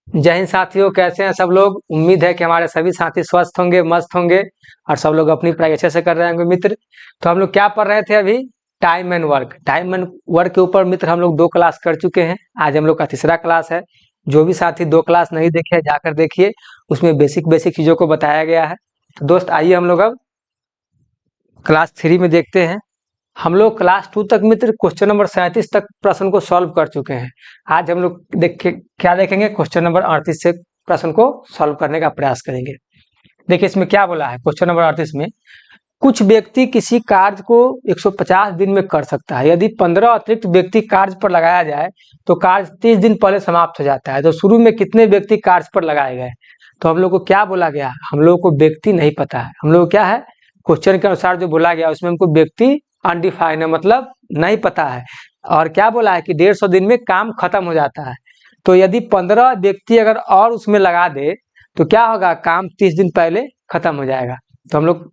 जय हिंद साथियों, कैसे हैं सब लोग। उम्मीद है कि हमारे सभी साथी स्वस्थ होंगे, मस्त होंगे और सब लोग अपनी पढ़ाई अच्छे से कर रहे होंगे मित्र। तो हम लोग क्या पढ़ रहे थे अभी? Time and work. Time and work के ऊपर मित्र हम लोग 2 क्लास कर चुके हैं। आज हम लोग का तीसरा क्लास है। जो भी साथी 2 क्लास नहीं देखे जाकर देखिए, उसमें बेसिक बेसिक चीजों को बताया गया है। तो दोस्त आइए हम लोग अब क्लास 3 में देखते हैं। हम लोग क्लास 2 तक मित्र क्वेश्चन नंबर 37 तक प्रश्न को सॉल्व कर चुके हैं। आज हम लोग क्या देखेंगे? क्वेश्चन नंबर 38 से प्रश्न को सॉल्व करने का प्रयास करेंगे। देखिए इसमें क्या बोला है क्वेश्चन नंबर 38 में। कुछ व्यक्ति किसी कार्य को 150 दिन में कर सकता है। यदि 15 अतिरिक्त व्यक्ति कार्य पर लगाया जाए तो कार्य 30 दिन पहले समाप्त हो जाता है। तो शुरू में कितने व्यक्ति कार्य पर लगाए गए? तो हम लोग को क्या बोला गया? हम लोग को व्यक्ति नहीं पता है। हम लोग क्या है, क्वेश्चन के अनुसार जो बोला गया उसमें हमको व्यक्ति अनडिफाइंड है, मतलब नहीं पता है। और क्या बोला है कि 150 दिन में काम खत्म हो जाता है। तो यदि 15 व्यक्ति अगर और उसमें लगा दे तो क्या होगा? काम 30 दिन पहले खत्म हो जाएगा। तो हम लोग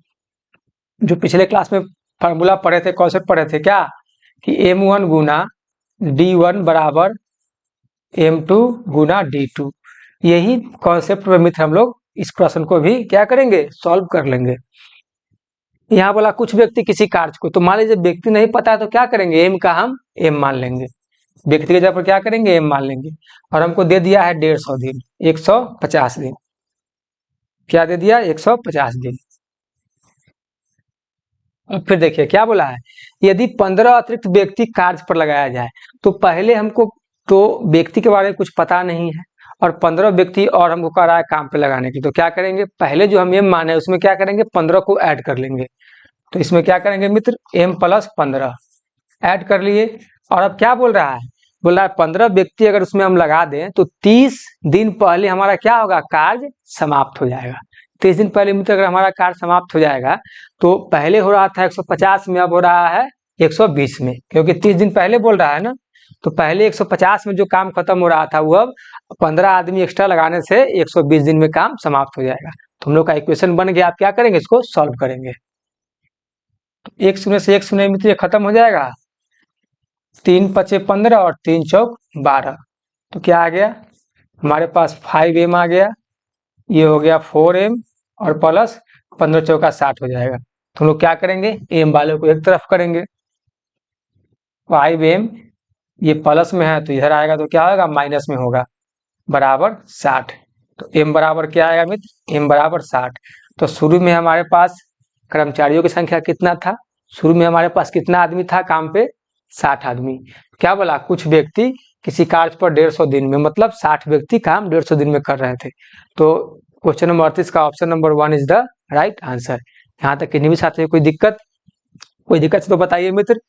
जो पिछले क्लास में फार्मूला पढ़े थे, कॉन्सेप्ट पढ़े थे क्या, कि M1 गुना D1 बराबर M2 गुना D2। यही कॉन्सेप्ट में मित्र हम लोग इस प्रश्न को भी क्या करेंगे? सॉल्व कर लेंगे। यहाँ बोला कुछ व्यक्ति किसी कार्य को, तो मान लीजिए व्यक्ति नहीं पता है तो क्या करेंगे? M का हम M मान लेंगे। व्यक्ति के जगह पर क्या करेंगे? M मान लेंगे। और हमको दे दिया है 150 दिन, 150 दिन। क्या दे दिया? 150 दिन। अब फिर देखिए क्या बोला है, यदि 15 अतिरिक्त व्यक्ति कार्य पर लगाया जाए तो पहले हमको तो व्यक्ति के बारे में कुछ पता नहीं है और 15 व्यक्ति और हमको कह रहा है काम पे लगाने की। तो क्या करेंगे? पहले जो हम M माने उसमें क्या करेंगे? 15 को ऐड कर लेंगे। तो इसमें क्या करेंगे मित्र? M प्लस 15 ऐड कर लिए। और अब क्या बोल रहा है? बोल रहा है 15 व्यक्ति अगर उसमें हम लगा दें तो 30 दिन पहले हमारा क्या होगा? कार्य समाप्त हो जाएगा। 30 दिन पहले मित्र अगर हमारा कार्य समाप्त हो जाएगा तो पहले हो रहा था 150 में, अब हो रहा है 120 में, क्योंकि 30 दिन पहले बोल रहा है ना। तो पहले 150 में जो काम खत्म हो रहा था वो अब 15 आदमी एक्स्ट्रा लगाने से 120 दिन में काम समाप्त हो जाएगा। तो हम लोग का इक्वेशन बन गया। आप क्या करेंगे? इसको सॉल्व करेंगे। तो 1 शून्य से 1 शून्य मित्र ये खत्म हो जाएगा। 3 पचे 15 और 3 चौक 12। तो क्या आ गया हमारे पास? 5M आ गया। ये हो गया 4M और प्लस 15 चौका 60 हो जाएगा। तो हम लोग क्या करेंगे? M वाले को एक तरफ करेंगे। 5M ये प्लस में है तो इधर आएगा तो क्या होगा? माइनस में होगा, बराबर 60। तो M बराबर क्या आएगा मित्र? M बराबर 60। तो शुरू में हमारे पास कर्मचारियों की संख्या कितना था? शुरू में हमारे पास कितना आदमी था काम पे? 60 आदमी। क्या बोला? कुछ व्यक्ति किसी कार्य पर 150 दिन में, मतलब 60 व्यक्ति काम 150 दिन में कर रहे थे। तो क्वेश्चन नंबर 38 का option number 1 is the right answer. यहाँ तक किन्हीं भी साथियों कोई दिक्कत तो बताइए मित्र।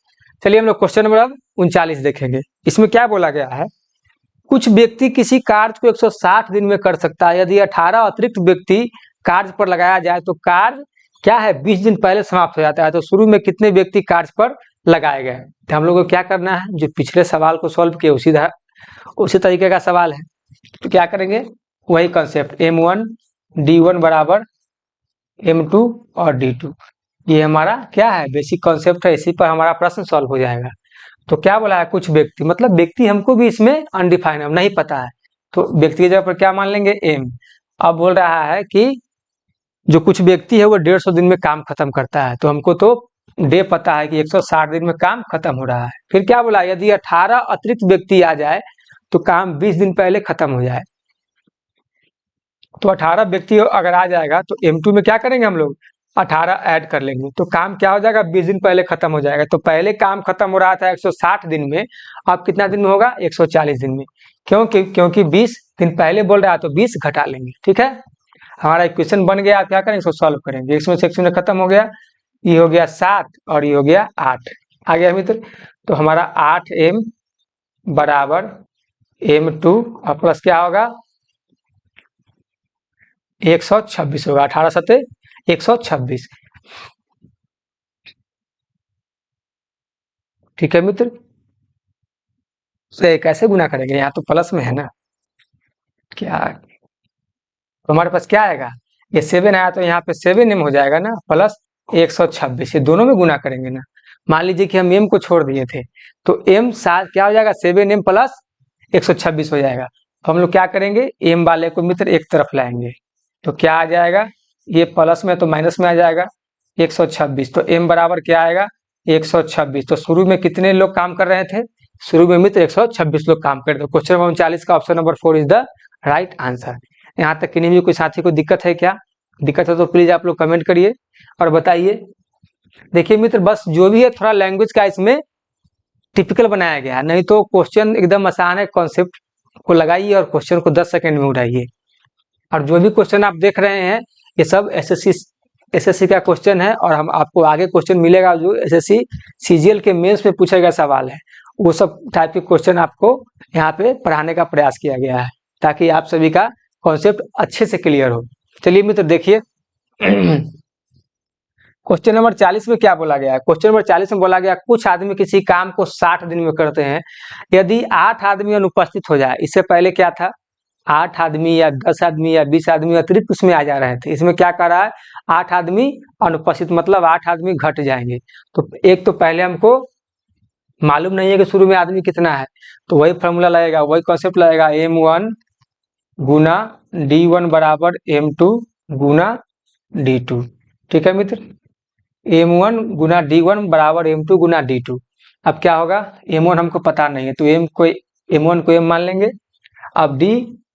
चलिए हम लोग क्वेश्चन नंबर 39 देखेंगे। इसमें क्या बोला गया है? कुछ व्यक्ति किसी कार्य को 160 दिन में कर सकता है। यदि 18 अतिरिक्त व्यक्ति कार्य पर लगाया जाए तो कार्य क्या है? 20 दिन पहले समाप्त हो जाता है। तो शुरू में कितने व्यक्ति कार्य पर लगाए गए? तो हम लोग को क्या करना है? जो पिछले सवाल को सॉल्व किया उसी तरीके का सवाल है। तो क्या करेंगे? वही कंसेप्ट, M1 D1 बराबर M2 और D2। ये हमारा क्या है? बेसिक कॉन्सेप्ट है। इसी पर हमारा प्रश्न सॉल्व हो जाएगा। तो क्या बोला है? कुछ व्यक्ति, मतलब व्यक्ति हमको भी इसमें अनडिफाइंड है, नहीं पता है। तो व्यक्ति की जगह पर क्या मान लेंगे? M। अब बोल रहा है कि जो कुछ व्यक्ति है वो 150 दिन में काम खत्म करता है। तो हमको तो डे पता है कि 160 दिन में काम खत्म हो रहा है। फिर क्या बोला? यदि 18 अतिरिक्त व्यक्ति आ जाए तो काम 20 दिन पहले खत्म हो जाए। तो 18 व्यक्ति अगर आ जाएगा तो M2 में क्या करेंगे? हम लोग 18 ऐड कर लेंगे तो काम क्या हो जाएगा? 20 दिन पहले खत्म हो जाएगा। तो पहले काम खत्म हो रहा था 160 दिन में, अब कितना दिन में होगा? 140 दिन में। क्योंकि 20 दिन पहले बोल रहा है तो 20 घटा लेंगे। ठीक है, हमारा इक्वेशन बन गया। आप क्या करेंगे? इसको सॉल्व करेंगे। इसमें से 1 शून्य खत्म हो गया, ये हो गया 7 और ये हो गया 8 आ गया मित्र। तो हमारा 8M बराबर M2 और प्लस क्या होगा? 126 होगा। 18 सत्ते 126। ठीक है मित्र, कैसे गुना करेंगे? यहाँ तो प्लस में है ना। क्या तो हमारे पास क्या आएगा? ये 7 आया तो यहाँ पे 7M हो जाएगा ना, प्लस 126। ये दोनों में गुना करेंगे ना। मान लीजिए कि हम M को छोड़ दिए थे तो M 7 क्या हो जाएगा? 7M प्लस 126 हो जाएगा। हम लोग क्या करेंगे, एम वाले को मित्र एक तरफ लाएंगे, तो क्या आ जाएगा, ये प्लस में तो माइनस में आ जाएगा 126। तो एम बराबर क्या आएगा, 126। तो शुरू में कितने लोग काम कर रहे थे, शुरू में मित्र 126 लोग काम कर रहे थे। क्वेश्चन नंबर 39 का option number 4 is the right answer. यहाँ तक किन्हीं भी कोई साथी को दिक्कत है क्या, दिक्कत है तो प्लीज आप लोग कमेंट करिए और बताइए। देखिए मित्र, बस जो भी है थोड़ा लैंग्वेज का इसमें टिपिकल बनाया गया है, नहीं तो क्वेश्चन एकदम आसान है। कॉन्सेप्ट को लगाइए और क्वेश्चन को 10 सेकंड में उठाइए। और जो भी क्वेश्चन आप देख रहे हैं ये सब एसएससी का क्वेश्चन है, और हम आपको आगे क्वेश्चन मिलेगा जो एसएससी सीजीएल के मेंस में पूछा गया सवाल है, वो सब टाइप के क्वेश्चन आपको यहाँ पे पढ़ाने का प्रयास किया गया है, ताकि आप सभी का कॉन्सेप्ट अच्छे से क्लियर हो। चलिए मित्र देखिए, क्वेश्चन नंबर 40 में क्या बोला गया है। क्वेश्चन नंबर 40 में बोला गया कुछ आदमी किसी काम को 60 दिन में करते हैं, यदि 8 आदमी अनुपस्थित हो जाए। इससे पहले क्या था, 8 आदमी या 10 आदमी या 20 आदमी अतिरिक्त उसमें आ जा रहे थे। इसमें क्या कर रहा है, 8 आदमी अनुपस्थित, मतलब 8 आदमी घट जाएंगे। तो एक तो पहले हमको मालूम नहीं है कि शुरू में आदमी कितना है, तो वही फॉर्मूला लगेगा, वही कॉन्सेप्ट लगेगा, M1 गुना D1 बराबर M2 गुना D2। ठीक है मित्र, M1 गुना D1 बराबर M2 गुना D2। अब क्या होगा, M1 हमको पता नहीं है तो M1 को M मान लेंगे। अब D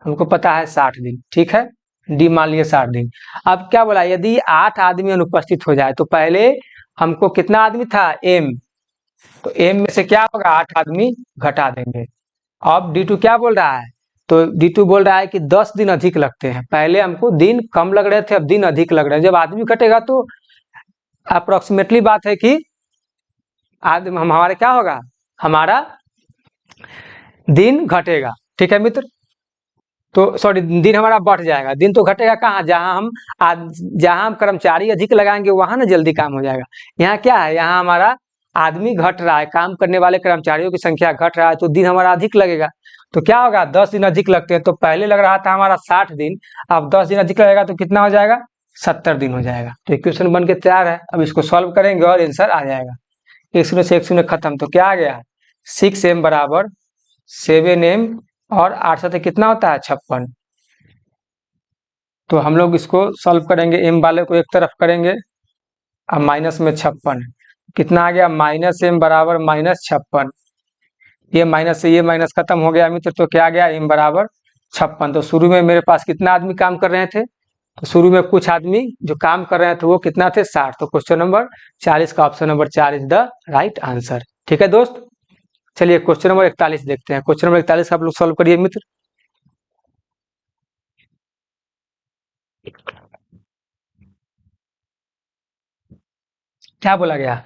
हमको पता है 60 दिन, ठीक है, D मान लिए 60 दिन। अब क्या बोला, यदि 8 आदमी अनुपस्थित हो जाए, तो पहले हमको कितना आदमी था, M, तो M में से क्या होगा, 8 आदमी घटा देंगे। अब D2 क्या बोल रहा है, तो D2 बोल रहा है कि 10 दिन अधिक लगते हैं। पहले हमको दिन कम लग रहे थे, अब दिन अधिक लग रहे हैं। जब आदमी घटेगा तो अप्रोक्सीमेटली बात है कि आदमी हमारा क्या होगा, हमारा दिन घटेगा। ठीक है मित्र, तो सॉरी, दिन हमारा बढ़ जाएगा। दिन तो घटेगा कहाँ, जहां हम कर्मचारी अधिक लगाएंगे वहां ना जल्दी काम हो जाएगा। यहाँ क्या है, यहाँ हमारा आदमी घट रहा है, काम करने वाले कर्मचारियों की संख्या घट रहा है, तो दिन हमारा अधिक लगेगा। तो क्या होगा, 10 दिन अधिक लगते हैं। तो पहले लग रहा था हमारा 60 दिन, अब 10 दिन अधिक लगेगा तो कितना हो जाएगा, 70 दिन हो जाएगा। तो इक्वेशन बन के तैयार है। अब इसको सॉल्व करेंगे और आंसर आ जाएगा। एक शून्य से एक शून्य खत्म, तो क्या आ गया, 6m बराबर 7m, और 8 से कितना होता है, 56। तो हम लोग इसको सॉल्व करेंगे, m वाले को एक तरफ करेंगे, अब माइनस में 56 कितना आ गया, -m बराबर -56। ये माइनस से ये माइनस खत्म हो गया मित्र, तो क्या आ गया, m बराबर 56। तो शुरू में मेरे पास कितना आदमी काम कर रहे थे, तो शुरू में कुछ आदमी जो काम कर रहे थे वो कितना थे, 60। तो क्वेश्चन नंबर 40 का option number 4 is the right answer. ठीक है दोस्त, चलिए क्वेश्चन नंबर 41 देखते हैं। क्वेश्चन नंबर 41 आप लोग सॉल्व करिए मित्र। क्या बोला गया,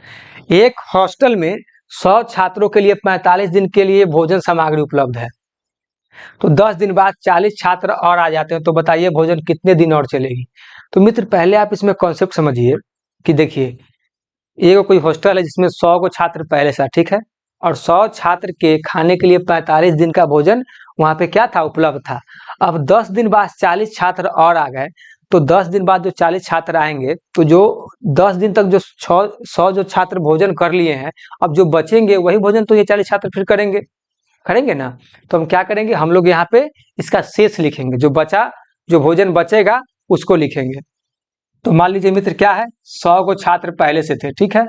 एक हॉस्टल में 100 छात्रों के लिए 45 दिन के लिए भोजन सामग्री उपलब्ध है। तो 10 दिन बाद 40 छात्र और आ जाते हैं, तो बताइए भोजन कितने दिन और चलेगी। तो मित्र पहले आप इसमें कॉन्सेप्ट समझिए कि देखिए, ये कोई हॉस्टल है जिसमें 100 को छात्र पहले से, ठीक है, और 100 छात्र के खाने के लिए 45 दिन का भोजन वहां पे क्या था, उपलब्ध था। अब 10 दिन बाद 40 छात्र और आ गए, तो 10 दिन बाद जो 40 छात्र आएंगे, तो जो 10 दिन तक जो 100 जो छात्र भोजन कर लिए हैं, अब जो बचेंगे वही भोजन तो ये 40 छात्र फिर करेंगे, करेंगे ना। तो हम क्या करेंगे, हम लोग यहाँ पे इसका शेष लिखेंगे, जो बचा, जो भोजन बचेगा उसको लिखेंगे। तो मान लीजिए मित्र क्या है, 100 को छात्र पहले से थे, ठीक है,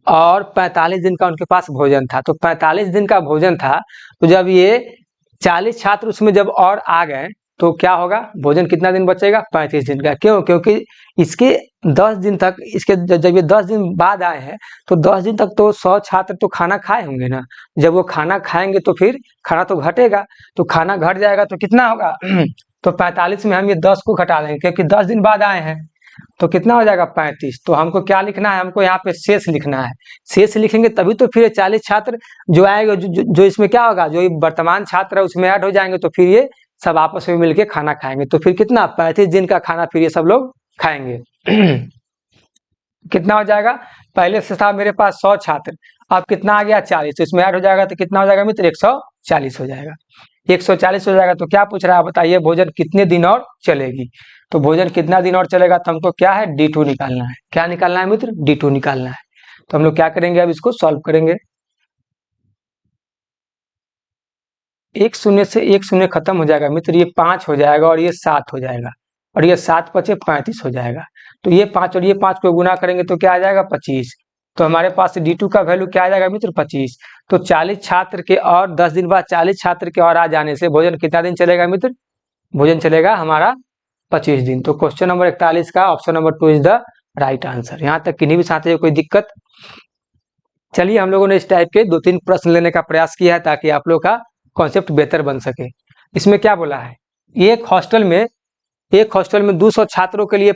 और 45 दिन का उनके पास भोजन था। तो 45 दिन का भोजन था, तो जब ये 40 छात्र उसमें जब और आ गए, तो क्या होगा, भोजन कितना दिन बचेगा, 35 दिन का। क्यों, क्योंकि इसके 10 दिन तक, इसके जब ये 10 दिन बाद आए हैं, तो 10 दिन तक तो 100 छात्र तो खाना खाए होंगे ना। जब वो खाना खाएंगे तो फिर खाना तो घटेगा, तो खाना घट जाएगा तो कितना होगा तो 45 में हम ये 10 को घटा देंगे, क्योंकि 10 दिन बाद आए हैं, तो कितना हो जाएगा, 35। तो हमको क्या लिखना है, हमको यहाँ पे शेष लिखना है। शेष लिखेंगे तभी तो फिर 40 छात्र जो आएंगे, जो इसमें क्या होगा, जो वर्तमान छात्र है उसमें ऐड हो जाएंगे, तो फिर ये सब आपस में मिलके खाना खाएंगे। तो फिर कितना, 35 दिन का खाना फिर ये सब लोग खाएंगे कितना हो जाएगा, पहले से था मेरे पास 100 छात्र, अब कितना आ गया, 40, तो इसमें ऐड हो जाएगा तो कितना हो जाएगा मित्र, 140 हो जाएगा। 140 हो जाएगा, तो क्या पूछ रहा है, बताइए भोजन कितने दिन और चलेगी। तो भोजन कितना दिन और चलेगा, तो हमको क्या है, D2 निकालना है। क्या निकालना है मित्र, D2 निकालना है। तो हम लोग क्या करेंगे, अब इसको सॉल्व करेंगे। एक शून्य से एक शून्य खत्म हो जाएगा मित्र, ये 5 हो जाएगा और ये 7 हो जाएगा, और ये 7 पचे 35 हो जाएगा। तो ये 5 और ये 5 को गुना करेंगे तो क्या आ जाएगा 25। तो हमारे पास D2 का वैल्यू क्या आ जाएगा मित्र 25। तो 40 छात्र के और 10 दिन बाद 40 छात्र के और आ जाने से भोजन कितना दिन चलेगा मित्र, भोजन चलेगा हमारा 25 दिन। तो क्वेश्चन नंबर 41 का option number 2 is the right answer. यहाँ तक किन्हीं भी साथियों को कोई दिक्कत? चलिए, हम लोगों ने इस टाइप के 2-3 प्रश्न लेने का प्रयास किया है ताकि आप लोग का कॉन्सेप्ट बेहतर बन सके। इसमें क्या बोला है, एक हॉस्टल में 200 छात्रों के लिए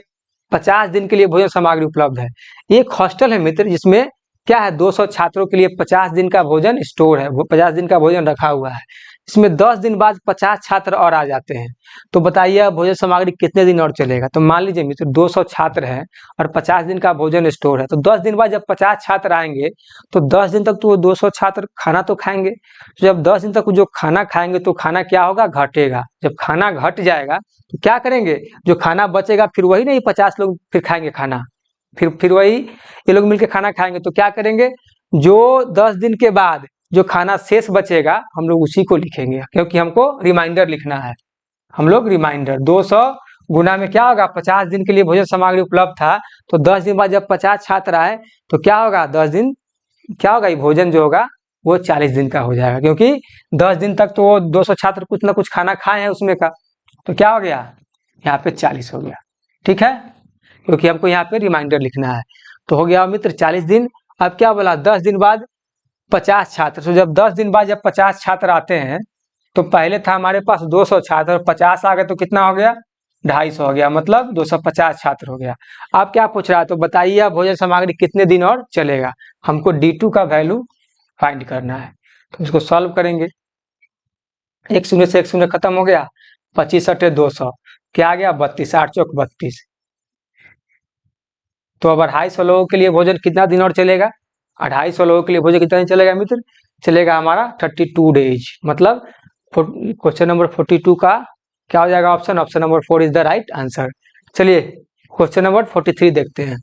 50 दिन के लिए भोजन सामग्री उपलब्ध है। एक हॉस्टल है मित्र जिसमें क्या है 200 छात्रों के लिए 50 दिन का भोजन स्टोर है, वो 50 दिन का भोजन रखा हुआ है। इसमें 10 दिन बाद 50 छात्र और आ जाते हैं, तो बताइए भोजन सामग्री कितने दिन और चलेगा। तो मान लीजिए मित्र 200 छात्र हैं और 50 दिन का भोजन स्टोर है, तो 10 दिन बाद जब 50 छात्र आएंगे तो 10 दिन तक तो वो 200 छात्र खाना तो खाएंगे। तो जब 10 दिन तक जो खाना खाएंगे तो खाना क्या होगा, घटेगा। जब खाना घट जाएगा तो क्या करेंगे, जो खाना बचेगा फिर वही नहीं 50 लोग फिर खाएंगे खाना, फिर वही ये लोग मिलकर खाना खाएंगे। तो क्या करेंगे, जो 10 दिन के बाद जो खाना शेष बचेगा हम लोग उसी को लिखेंगे, क्योंकि हमको रिमाइंडर लिखना है। हम लोग रिमाइंडर 200 गुना में क्या होगा, 50 दिन के लिए भोजन सामग्री उपलब्ध था, तो 10 दिन बाद जब 50 छात्र आए तो क्या होगा, 10 दिन क्या होगा, ये भोजन जो होगा वो 40 दिन का हो जाएगा, क्योंकि 10 दिन तक तो वो 200 छात्र कुछ ना कुछ खाना खाए हैं उसमें का। तो क्या हो गया, यहाँ पे 40 हो गया। ठीक है, क्योंकि हमको यहाँ पे रिमाइंडर लिखना है। तो हो गया मित्र 40 दिन। अब क्या बोला, 10 दिन बाद 50 छात्र। तो जब 10 दिन बाद जब 50 छात्र आते हैं तो पहले था हमारे पास 200 छात्र और 50 आ गए तो कितना हो गया, 250 हो गया, मतलब 250 छात्र हो गया। अब क्या पूछ रहा है, तो बताइए भोजन सामग्री कितने दिन और चलेगा। हमको D2 का वैल्यू फाइंड करना है, तो इसको सॉल्व करेंगे। एक शून्य से एक शून्य खत्म हो गया, 25 अटे 200, क्या आ गया 32, 8 चौक 32। तो अब 250 लोगों के लिए भोजन कितना दिन और चलेगा, 250 लोगों के लिए भोजन कितना दिन चलेगा मित्र, चलेगा हमारा 32 डेज। मतलब क्वेश्चन नंबर 42 का क्या हो जाएगा option number 4 is the right answer. चलिए क्वेश्चन नंबर 43 देखते हैं।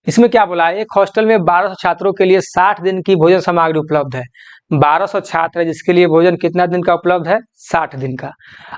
इसमें क्या बोला है, एक हॉस्टल में 1200 छात्रों के लिए 60 दिन की भोजन सामग्री उपलब्ध है। 1200 छात्र है जिसके लिए भोजन कितना दिन का उपलब्ध है, 60 दिन का।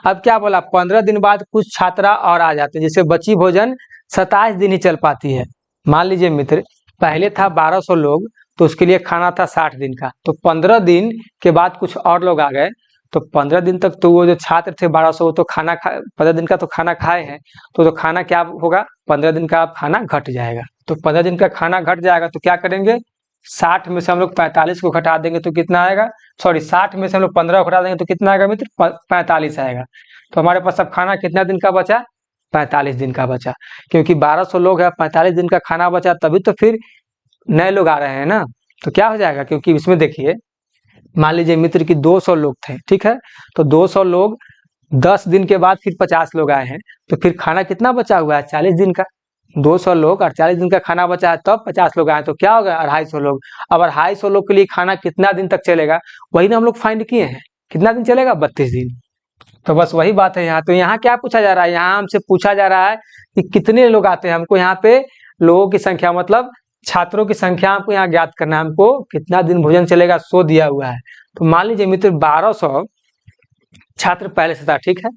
अब क्या बोला, 15 दिन बाद कुछ छात्रा और आ जाते हैं, जिससे बची भोजन 27 दिन ही चल पाती है। मान लीजिए मित्र पहले था 1200 लोग, तो उसके लिए खाना था 60 दिन का, तो 15 दिन के बाद कुछ और लोग आ गए, तो 15 दिन तक तो वो जो छात्र थे 1200 तो खाना 15 दिन का तो खाना खाए हैं, तो खाना क्या होगा, 15 दिन का खाना घट जाएगा। तो 15 दिन का खाना घट जाएगा तो क्या करेंगे, 60 में से हम लोग 45 को घटा देंगे तो कितना आएगा, सॉरी 60 में से हम लोग 15 को घटा देंगे तो कितना आएगा मित्र, 45 आएगा। तो हमारे पास अब खाना कितना दिन का बचा, 45 दिन का बचा। क्योंकि 1200 लोग है, 45 दिन का खाना बचा, तभी तो फिर नए लोग आ रहे हैं ना। तो क्या हो जाएगा, क्योंकि इसमें देखिए मान लीजिए मित्र की 200 लोग थे, ठीक है, तो 200 लोग 10 दिन के बाद फिर 50 लोग आए हैं, तो फिर खाना कितना बचा हुआ है, 40 दिन का। 200 लोग और 40 दिन का खाना बचा है, तब 50 लोग आए तो क्या होगा 250 लोग। अब 250 लोग के लिए खाना कितना दिन तक चलेगा, वही ना हम लोग फाइंड किए हैं, कितना दिन चलेगा, 32 दिन। तो बस वही बात है यहाँ। तो यहाँ क्या पूछा जा रहा है, यहाँ हमसे पूछा जा रहा है कि कितने लोग आते हैं। हमको यहाँ पे लोगों की संख्या मतलब छात्रों की संख्या हमको यहाँ ज्ञात करना है, हमको कितना दिन भोजन चलेगा सो दिया हुआ है। तो मान लीजिए मित्र 1200 छात्र पहले से था, ठीक है,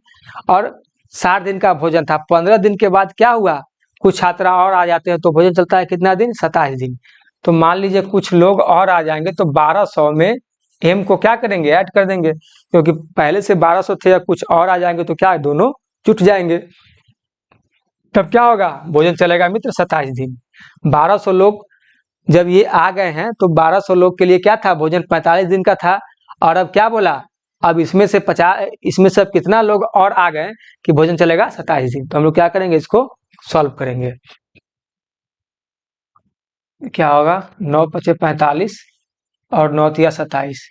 और 60 दिन का भोजन था। 15 दिन के बाद क्या हुआ, कुछ छात्र और आ जाते हैं, तो भोजन चलता है कितना दिन, 27 दिन। तो मान लीजिए कुछ लोग और आ जाएंगे, तो 1200 में m को क्या करेंगे, ऐड कर देंगे, क्योंकि पहले से 1200 थे या कुछ और आ जाएंगे तो क्या दोनों जुट जाएंगे। तब क्या होगा, भोजन चलेगा मित्र 27 दिन। 1200 लोग जब ये आ गए हैं तो 1200 लोग के लिए क्या था, भोजन 45 दिन का था। और अब क्या बोला, अब इसमें से 50, इसमें से अब कितना लोग और आ गए कि भोजन चलेगा 27 दिन। तो हम लोग क्या करेंगे, इसको सॉल्व करेंगे। क्या होगा, 9 पचे 45 और 9 तिया 27,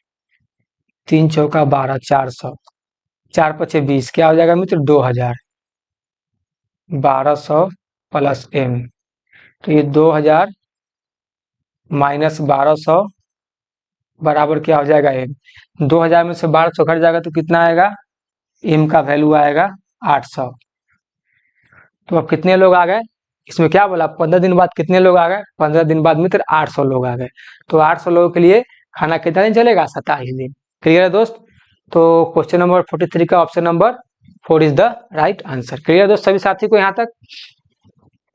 3 चौका 12, 400, 4 पचे 20, क्या हो जाएगा मित्र 2000। 1200 प्लस m, तो ये 2000 माइनस 1200 बराबर क्या हो जाएगा m। 2000 में से 1200 घट जाएगा तो कितना आएगा, m का वैल्यू आएगा 800। तो अब कितने लोग आ गए, इसमें क्या बोला 15 दिन बाद कितने लोग आ गए, 15 दिन बाद मित्र 800 लोग आ गए। तो 800 लोगों के लिए खाना कितना दिन चलेगा, 27 दिन। क्लियर है दोस्त? तो क्वेश्चन नंबर 43 का option number 4 is the right answer. Clear है दोस्त सभी साथी को यहाँ तक?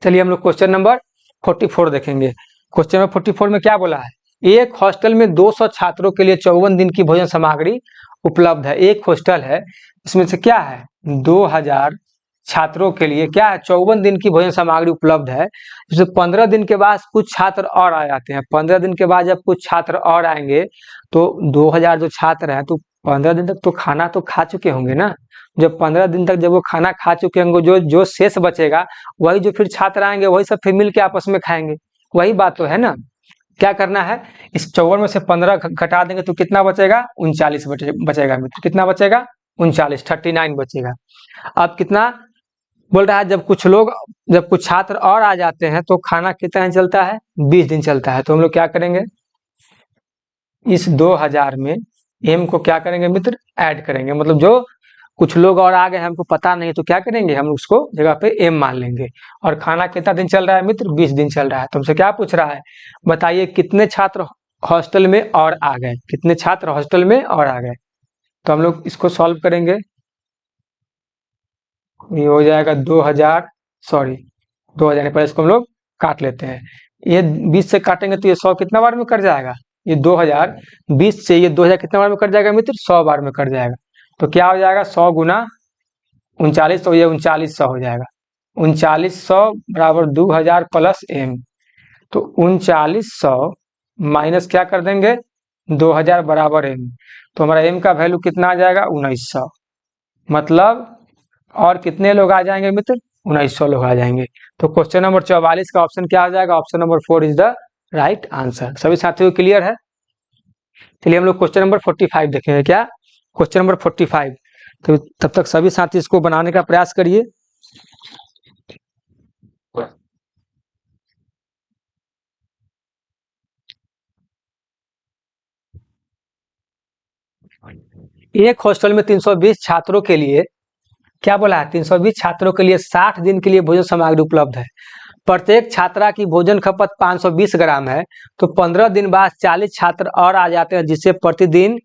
चलिए हम लोग क्वेश्चन नंबर 44 देखेंगे। क्वेश्चन नंबर 44 में क्या बोला है? एक हॉस्टल में 200 छात्रों के लिए 54 दिन की भोजन सामग्री उपलब्ध है। एक हॉस्टल है, इसमें से क्या है 2000 छात्रों के लिए क्या है 54 दिन की भोजन सामग्री उपलब्ध है। जैसे 15 दिन के बाद कुछ छात्र और आ जाते हैं, 15 दिन के बाद जब कुछ छात्र और आएंगे तो 2000 जो छात्र हैं तो 15 दिन तक तो खाना तो खा चुके होंगे ना। जब 15 दिन तक जब वो खाना खा चुके होंगे, जो जो शेष बचेगा वही जो फिर छात्र आएंगे वही सब फिर मिल के आपस में खाएंगे। वही बात तो है ना। क्या करना है, इस 54 में से 15 घटा देंगे तो कितना बचेगा 39 बचेगा मित्र। कितना बचेगा 39, 39 बचेगा। अब कितना बोल रहा है, जब कुछ छात्र और आ जाते हैं तो खाना कितना दिन चलता है 20 दिन चलता है। तो हम लोग क्या करेंगे, इस 2000 में m को क्या करेंगे मित्र ऐड करेंगे। मतलब जो कुछ लोग और आ गए हमको पता नहीं तो क्या करेंगे हम उसको जगह पे m मान लेंगे। और खाना कितना दिन चल रहा है मित्र 20 दिन चल रहा है। तुमसे क्या पूछ रहा है, बताइए कितने छात्र हॉस्टल में और आ गए, कितने छात्र हॉस्टल में और आ गए। तो हम लोग इसको सॉल्व करेंगे। ये हो जाएगा 2000, सॉरी 2000 पहले इसको हम लोग काट लेते हैं। ये 20 से काटेंगे तो ये 100 कितना बार में कट जाएगा, ये 2000 20 से ये 2000 कितना बार में कट जाएगा मित्र 100 बार में कट जाएगा। तो क्या हो जाएगा 100 गुना 39, तो ये 3900 हो जाएगा। 3900 बराबर 2000 प्लस m। तो 3900 माइनस क्या कर देंगे 2000 बराबर m। तो हमारा m का वैल्यू कितना आ जाएगा 1900। मतलब और कितने लोग आ जाएंगे मित्र 1900 लोग आ जाएंगे। तो क्वेश्चन नंबर 44 का ऑप्शन क्या आ जाएगा, option number 4 is the right answer. सभी साथियों को क्लियर है? चलिए हम लोग क्वेश्चन नंबर 45 देखेंगे। क्या क्वेश्चन नंबर 45? तो तब तक सभी साथी इसको बनाने का प्रयास करिए। एक हॉस्टल में 320 छात्रों के लिए क्या बोला है, 320 छात्रों के लिए 60 दिन के लिए भोजन सामग्री उपलब्ध है। प्रत्येक छात्रा की भोजन खपत 520 ग्राम है। तो 15 दिन बाद 40 छात्र और आ जाते हैं, जिससे प्रतिदिन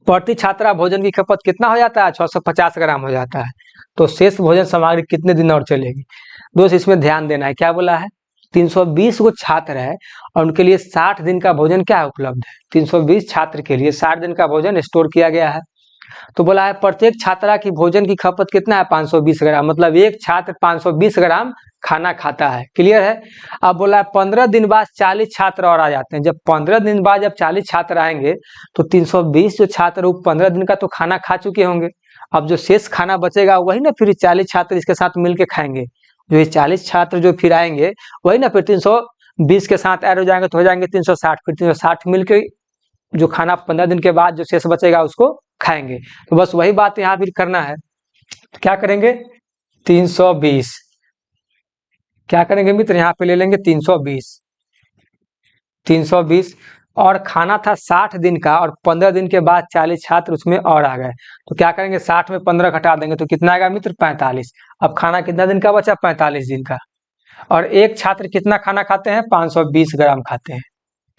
प्रति छात्रा भोजन की खपत कितना हो जाता है 650 ग्राम हो जाता है। तो शेष भोजन सामग्री कितने दिन और चलेगी। दोस्त इसमें ध्यान देना है, क्या बोला है 320 को छात्र है और उनके लिए 60 दिन का भोजन क्या है उपलब्ध है। 320 छात्र के लिए 60 दिन का भोजन स्टोर किया गया है। तो बोला है प्रत्येक छात्रा की भोजन की खपत कितना है 520 ग्राम। मतलब एक छात्र 520 ग्राम खाना खाता है। क्लियर है? अब बोला है 15 दिन बाद 40 छात्र और आ जाते हैं। जब 15 दिन बाद जब 40 छात्र आएंगे तो 320 जो छात्र वो 15 दिन का तो खाना खा चुके होंगे। अब जो शेष खाना बचेगा वही ना फिर 40 छात्र इसके साथ मिलके खाएंगे। जो ये 40 छात्र जो फिर आएंगे वही ना फिर 320 के साथ ऐड हो जाएंगे तो हो जाएंगे 360। फिर 360 मिलके जो खाना 15 दिन के बाद जो शेष बचेगा उसको खाएंगे। तो बस वही बात यहाँ फिर करना है। तो क्या करेंगे 320, क्या करेंगे मित्र यहाँ पे ले लेंगे 320 और खाना था 60 दिन का और 15 दिन के बाद 40 छात्र उसमें और आ गए। तो क्या करेंगे 60 में 15 घटा देंगे तो कितना आएगा मित्र 45। अब खाना कितना दिन का बचा 45 दिन का। और एक छात्र कितना खाना खाते हैं 520 ग्राम खाते हैं।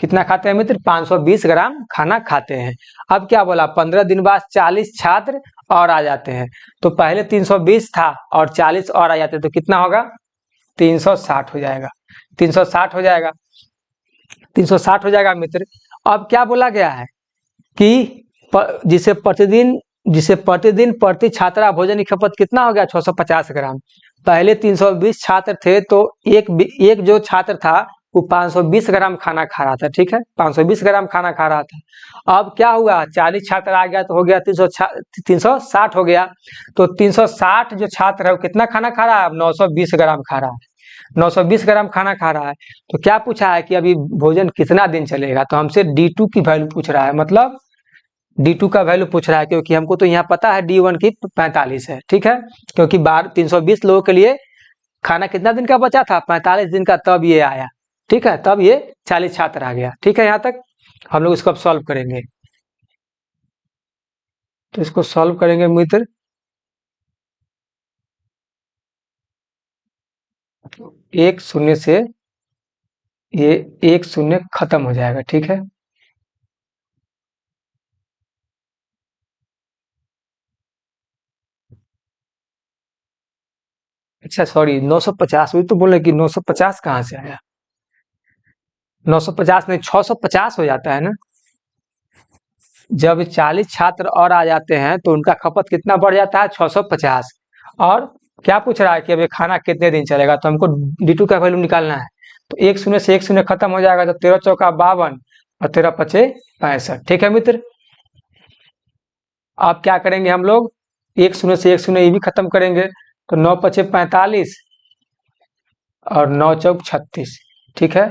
कितना खाते हैं मित्र 520 ग्राम खाना खाते हैं। अब क्या बोला 15 दिन बाद 40 छात्र और आ जाते हैं। तो पहले 320 था और 40 और आ जाते हैं तो कितना होगा 360 हो जाएगा। 360 हो जाएगा, 360 हो जाएगा मित्र। अब क्या बोला गया है कि जिसे प्रतिदिन प्रति छात्रा भोजन की खपत कितना हो गया 650 ग्राम। पहले 320 छात्र थे तो एक जो छात्र था वो 520 ग्राम खाना खा रहा था। ठीक है 520 ग्राम खाना खा रहा था। अब क्या हुआ 40 छात्र आ गया तो हो गया 360 हो गया। तो 360 जो छात्र है वो कितना खाना खा रहा है 920 ग्राम खा रहा है। 920 ग्राम खाना खा रहा है। तो क्या पूछा है कि अभी भोजन कितना दिन चलेगा। तो हमसे D2 की वैल्यू पूछ रहा है। मतलब D2 का वैल्यू पूछ रहा है क्योंकि हमको तो यहाँ पता है D1 की 45 है। ठीक है क्योंकि 320 लोगों के लिए खाना कितना दिन का बचा था 45 दिन का, तब ये आया। ठीक है तब ये 40 छात्र आ गया। ठीक है यहाँ तक हम लोग इसको अब सॉल्व करेंगे। तो इसको सॉल्व करेंगे मित्र। एक शून्य से ये एक शून्य खत्म हो जाएगा। ठीक है अच्छा सॉरी 950, वही तो बोले कि 950 कहाँ से आया? 950 नहीं 650 हो जाता है ना। जब 40 छात्र और आ जाते हैं तो उनका खपत कितना बढ़ जाता है? 650। और क्या पूछ रहा है कि अब ये खाना कितने दिन चलेगा, तो हमको D2 का वैल्यू निकालना है। तो एक शून्य से एक शून्य खत्म हो जाएगा, तो 13 चौका 52 और 13 पचे 65। ठीक है मित्र। अब क्या करेंगे हम लोग, एक शून्य से एक शून्य ये भी खत्म करेंगे, तो 9 पचे 45 और 9 चौक 36। ठीक है,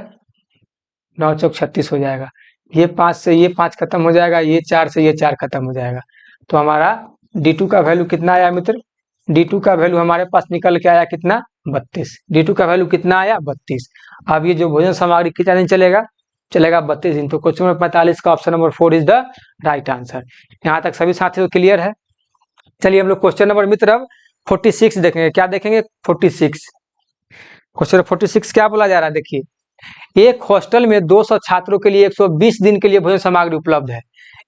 9 चौक 36 हो जाएगा। ये 5 से ये 5 खत्म हो जाएगा, ये 4 से ये 4 खत्म हो जाएगा। तो हमारा D2 का वैल्यू कितना आया मित्र? D2 का वैल्यू हमारे पास निकल के आया कितना? 32। D2 का वैल्यू कितना आया? 32। अब ये जो भोजन सामग्री कितना दिन चलेगा? चलेगा 32 दिन। तो क्वेश्चन नंबर 45 का option number 4 is the right answer. यहाँ तक सभी साथियों क्लियर है? चलिए हम लोग क्वेश्चन नंबर मित्र अब 46 देखेंगे। क्या देखेंगे? 46। क्वेश्चन 46 क्या बोला जा रहा है, देखिए। एक हॉस्टल में 200 छात्रों के लिए 120 दिन के लिए भोजन सामग्री उपलब्ध है।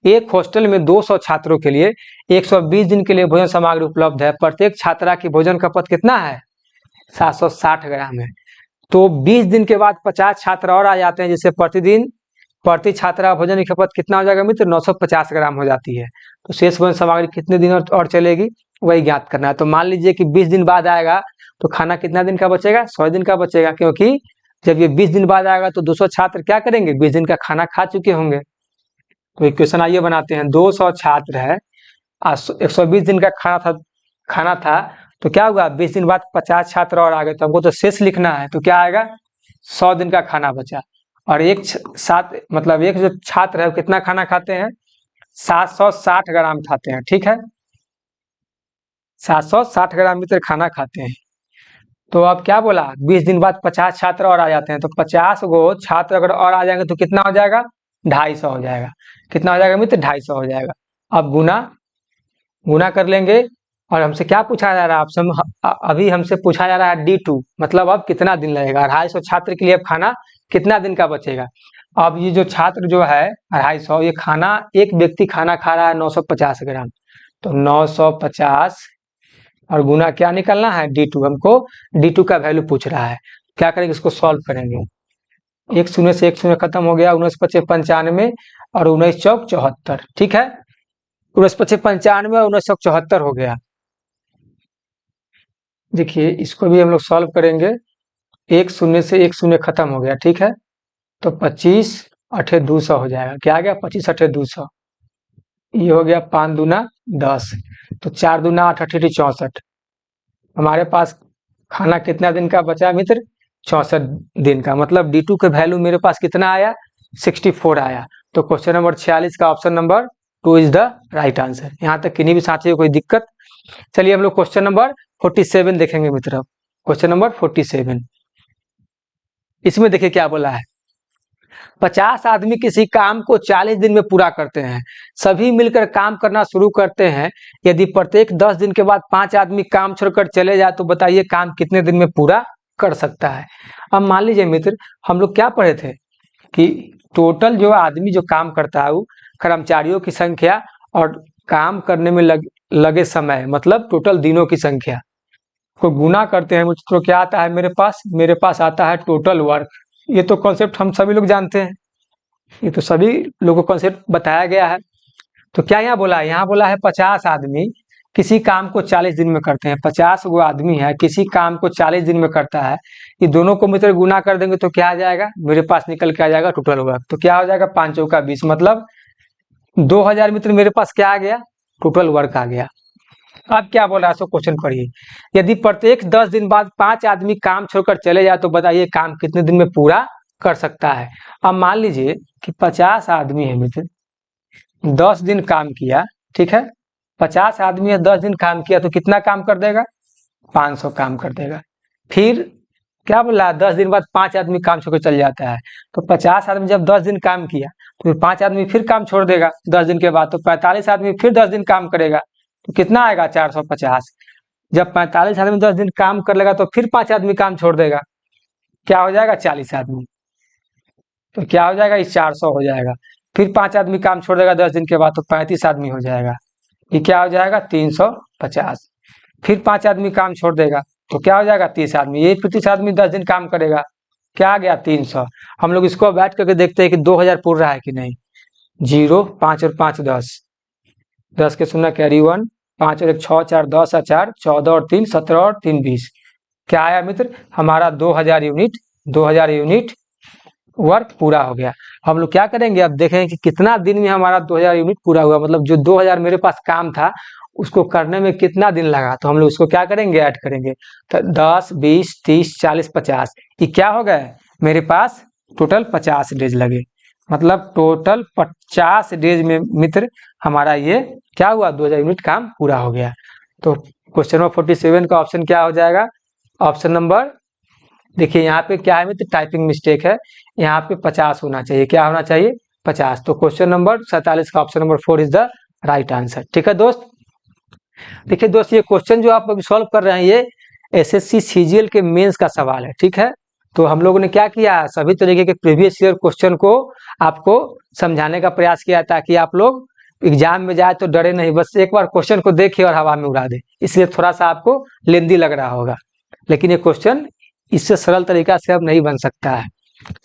एक हॉस्टल में 200 छात्रों के लिए 120 दिन के लिए भोजन सामग्री उपलब्ध है। प्रत्येक छात्रा की भोजन खपत कितना है? 760 ग्राम है। तो 20 दिन के बाद 50 छात्र और आ जाते हैं, जिससे प्रतिदिन प्रति छात्रा भोजन की खपत कितना हो जाएगा मित्र? 950 ग्राम हो जाती है। तो शेष भोजन सामग्री कितने दिन और चलेगी, वही ज्ञात करना है। तो मान लीजिए कि 20 दिन बाद आएगा, तो खाना कितना दिन का बचेगा? 100 दिन का बचेगा, क्योंकि जब ये 20 दिन बाद आएगा तो 200 छात्र क्या करेंगे? 20 दिन का खाना खा चुके होंगे। तो इक्वेशन आइए बनाते हैं। 200 छात्र है, 120 दिन का खाना था, तो क्या हुआ? 20 दिन बाद 50 छात्र और आ गए, तो हमको तो शेष लिखना है। तो क्या आएगा? 100 दिन का खाना बचा। और एक मतलब एक जो छात्र है वो कितना खाना खाते हैं? 760 ग्राम खाते हैं। ठीक है, 760 ग्राम मित्र खाना खाते हैं। तो अब क्या बोला? 20 दिन बाद 50 छात्र और आ जाते हैं, तो 50 गो छात्र अगर और आ जाएंगे तो कितना हो जाएगा? 250 हो जाएगा। कितना हो जाएगा मित्र? 250 हो जाएगा। अब गुना गुना कर लेंगे। और हमसे क्या पूछा जा रहा है? अभी हमसे पूछा जा रहा है D2, मतलब अब कितना दिन लगेगा। 250 छात्र के लिए अब खाना कितना दिन का बचेगा। अब ये जो छात्र जो है 250, ये खाना, एक व्यक्ति खाना खा रहा है 950 ग्राम। तो 950 और गुना क्या निकलना है? D2। हमको D2 का वैल्यू पूछ रहा है। क्या करेंगे? इसको सॉल्व करेंगे। एक शून्य से एक शून्य खत्म हो गया, 19 पचे 95 और 19 चौक 74। ठीक है, 19 पचे 95 और 19 चौक 74 हो गया। देखिए इसको भी हम लोग सॉल्व करेंगे। एक शून्य से एक शून्य खत्म हो गया। ठीक है, तो 25 अठे 200 हो जाएगा। क्या आ गया? 25 अठे 200। ये हो गया 5 दूना 10, तो 4 दूना 8 अठे 64। हमारे पास खाना कितना दिन का बचा मित्र? 64 दिन का। मतलब D2 के वैल्यू मेरे पास कितना आया? 64 आया। तो क्वेश्चन नंबर 46 का option number 2 is the right answer. यहाँ तक किन्हीं भी साथियों को कोई दिक्कत? चलिए हम लोग क्वेश्चन नंबर 47 देखेंगे मित्र। क्वेश्चन नंबर 47, इसमें देखिए क्या बोला है। 50 आदमी किसी काम को 40 दिन में पूरा करते हैं। सभी मिलकर काम करना शुरू करते हैं। यदि प्रत्येक 10 दिन के बाद 5 आदमी काम छोड़कर चले जाए तो बताइए काम कितने दिन में पूरा कर सकता है। अब मान लीजिए मित्र, हम लोग क्या पढ़े थे कि टोटल जो आदमी जो काम करता है वो कर्मचारियों की संख्या और काम करने में लगे समय, मतलब टोटल दिनों की संख्या को गुना करते हैं। तो क्या आता है मेरे पास आता है टोटल वर्क। ये तो कॉन्सेप्ट हम सभी लोग जानते हैं, ये तो सभी लोगों को कॉन्सेप्ट बताया गया है। तो क्या यहाँ बोला है? यहाँ बोला है 50 आदमी किसी काम को 40 दिन में करते हैं। 50 गो आदमी है, किसी काम को 40 दिन में करता है। ये दोनों को मित्र गुना कर देंगे तो क्या आ जाएगा? मेरे पास निकल के आ जाएगा टोटल वर्क। तो क्या हो जाएगा? 5 चौका 20, मतलब 2000 मित्र मेरे पास क्या आ गया? टोटल वर्क आ गया। अब क्या बोल रहा है, सो क्वेश्चन पढ़िए। यदि प्रत्येक 10 दिन बाद 5 आदमी काम छोड़कर चले जाए तो बताइए काम कितने दिन में पूरा कर सकता है। अब मान लीजिए कि 50 आदमी है मित्र, 10 दिन काम किया। ठीक है, 50 आदमी है, 10 दिन काम किया, तो कितना काम कर देगा? 500 काम कर देगा। फिर क्या बोला? 10 दिन बाद 5 आदमी काम छोड़कर चल जाता है। तो 50 आदमी जब 10 दिन काम किया तो फिर 5 आदमी फिर काम छोड़ देगा 10 दिन के बाद, तो 45 आदमी फिर 10 दिन काम करेगा। तो कितना आएगा? 450। जब 45 आदमी 10 दिन काम कर लेगा तो फिर 5 आदमी काम छोड़ देगा, क्या हो जाएगा? 40 आदमी। तो क्या हो जाएगा? इस 400 हो जाएगा। फिर 5 आदमी काम छोड़ देगा 10 दिन के बाद, तो 35 आदमी हो जाएगा। ये क्या हो जाएगा? 350। फिर 5 आदमी काम छोड़ देगा तो क्या हो जाएगा 30 आदमी, ये फिर 30 आदमी 10 दिन काम करेगा, क्या आ गया 300। हम लोग इसको बैठ करके देखते हैं कि 2000 पूर रहा है कि नहीं। 0 5 और 5 10, 10 के 0 कैरी 1, 5 और 1 6 4 10 और 4 14 और 3 17 और 3 20, क्या आया मित्र हमारा 2000 यूनिट वर्क पूरा हो गया। हम लोग क्या करेंगे, अब देखेंगे कि कितना दिन में हमारा 2000 यूनिट पूरा हुआ, मतलब जो 2000 मेरे पास काम था उसको करने में कितना दिन लगा। तो हम लोग इसको क्या करेंगे, ऐड करेंगे। तो 10 20 30 40 50, ये क्या हो गया मेरे पास टोटल 50 डेज लगे, मतलब टोटल 50 डेज में मित्र हमारा ये क्या हुआ 2000 यूनिट काम पूरा हो गया। तो क्वेश्चन नंबर 47 का ऑप्शन क्या हो जाएगा, ऑप्शन नंबर, देखिए यहाँ पे क्या है मित्र टाइपिंग मिस्टेक है, यहाँ पे 50 होना चाहिए, क्या होना चाहिए 50। तो क्वेश्चन नंबर 47 का option number 4 is the right answer. ठीक है दोस्त, देखिए दोस्त ये क्वेश्चन जो आप अभी सॉल्व कर रहे हैं ये एसएससी सीजीएल के मेंस का सवाल है। ठीक है, तो हम लोगों ने क्या किया, सभी तरीके के प्रीवियस ईयर क्वेश्चन को आपको समझाने का प्रयास किया ताकि आप लोग एग्जाम में जाए तो डरे नहीं, बस एक बार क्वेश्चन को देखे और हवा में उड़ा दे। इसलिए थोड़ा सा आपको लेंदी लग रहा होगा, लेकिन ये क्वेश्चन इससे सरल तरीका से अब नहीं बन सकता है।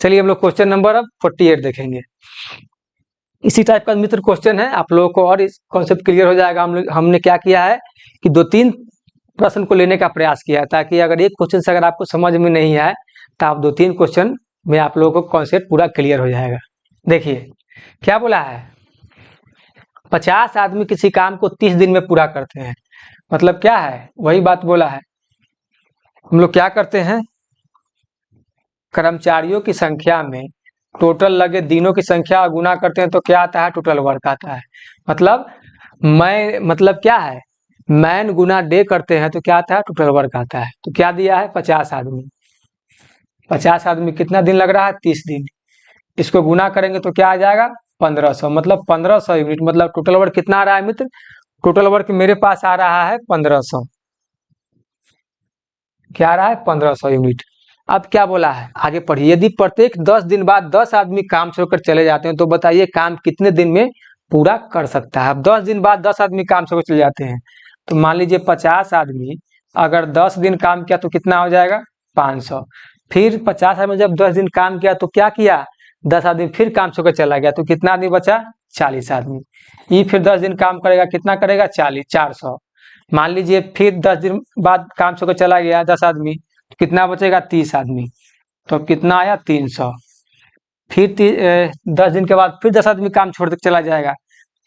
चलिए हम लोग क्वेश्चन नंबर अब 48 देखेंगे। इसी टाइप का मित्र क्वेश्चन है, आप लोगों को और इस कॉन्सेप्ट क्लियर हो जाएगा। हमने क्या किया है कि 2-3 प्रश्न को लेने का प्रयास किया है, ताकि अगर एक क्वेश्चन से अगर आपको समझ में नहीं आए तो आप 2-3 क्वेश्चन में आप लोगों को कॉन्सेप्ट पूरा क्लियर हो जाएगा। देखिए क्या बोला है, 50 आदमी किसी काम को 30 दिन में पूरा करते हैं, मतलब क्या है वही बात बोला है। हम लोग क्या करते हैं, कर्मचारियों की संख्या में टोटल लगे दिनों की संख्या गुना करते हैं तो क्या आता है, टोटल वर्क आता है। मतलब क्या है, मैन गुना डे करते हैं तो क्या आता है, टोटल वर्क आता है। तो क्या दिया है 50 आदमी, 50 आदमी कितना दिन लग रहा है 30 दिन, इसको गुना करेंगे तो क्या आ जाएगा 1500, मतलब 1500 यूनिट, मतलब टोटल वर्क कितना आ रहा है मित्र, टोटल वर्क मेरे पास आ रहा है 1500, क्या आ रहा है 1500 यूनिट। अब क्या बोला है आगे पढ़िए, यदि प्रत्येक 10 दिन बाद 10 आदमी काम छोड़कर चले जाते हैं तो बताइए काम कितने दिन में पूरा कर सकता है। अब 10 दिन बाद 10 आदमी काम छोड़कर चले जाते हैं, तो मान लीजिए 50 आदमी अगर 10 दिन काम किया तो कितना हो जाएगा 500, फिर 50 आदमी जब 10 दिन काम किया तो क्या किया, 10 आदमी फिर काम छोड़कर चला गया तो कितना आदमी बचा 40 आदमी, ये फिर 10 दिन काम करेगा कितना करेगा 40 400, मान लीजिए फिर 10 दिन बाद काम छोड़कर चला गया 10 आदमी तो कितना बचेगा 30 आदमी, तो अब कितना आया 300, फिर 10 दिन के बाद फिर 10 आदमी काम छोड़ के चला जाएगा,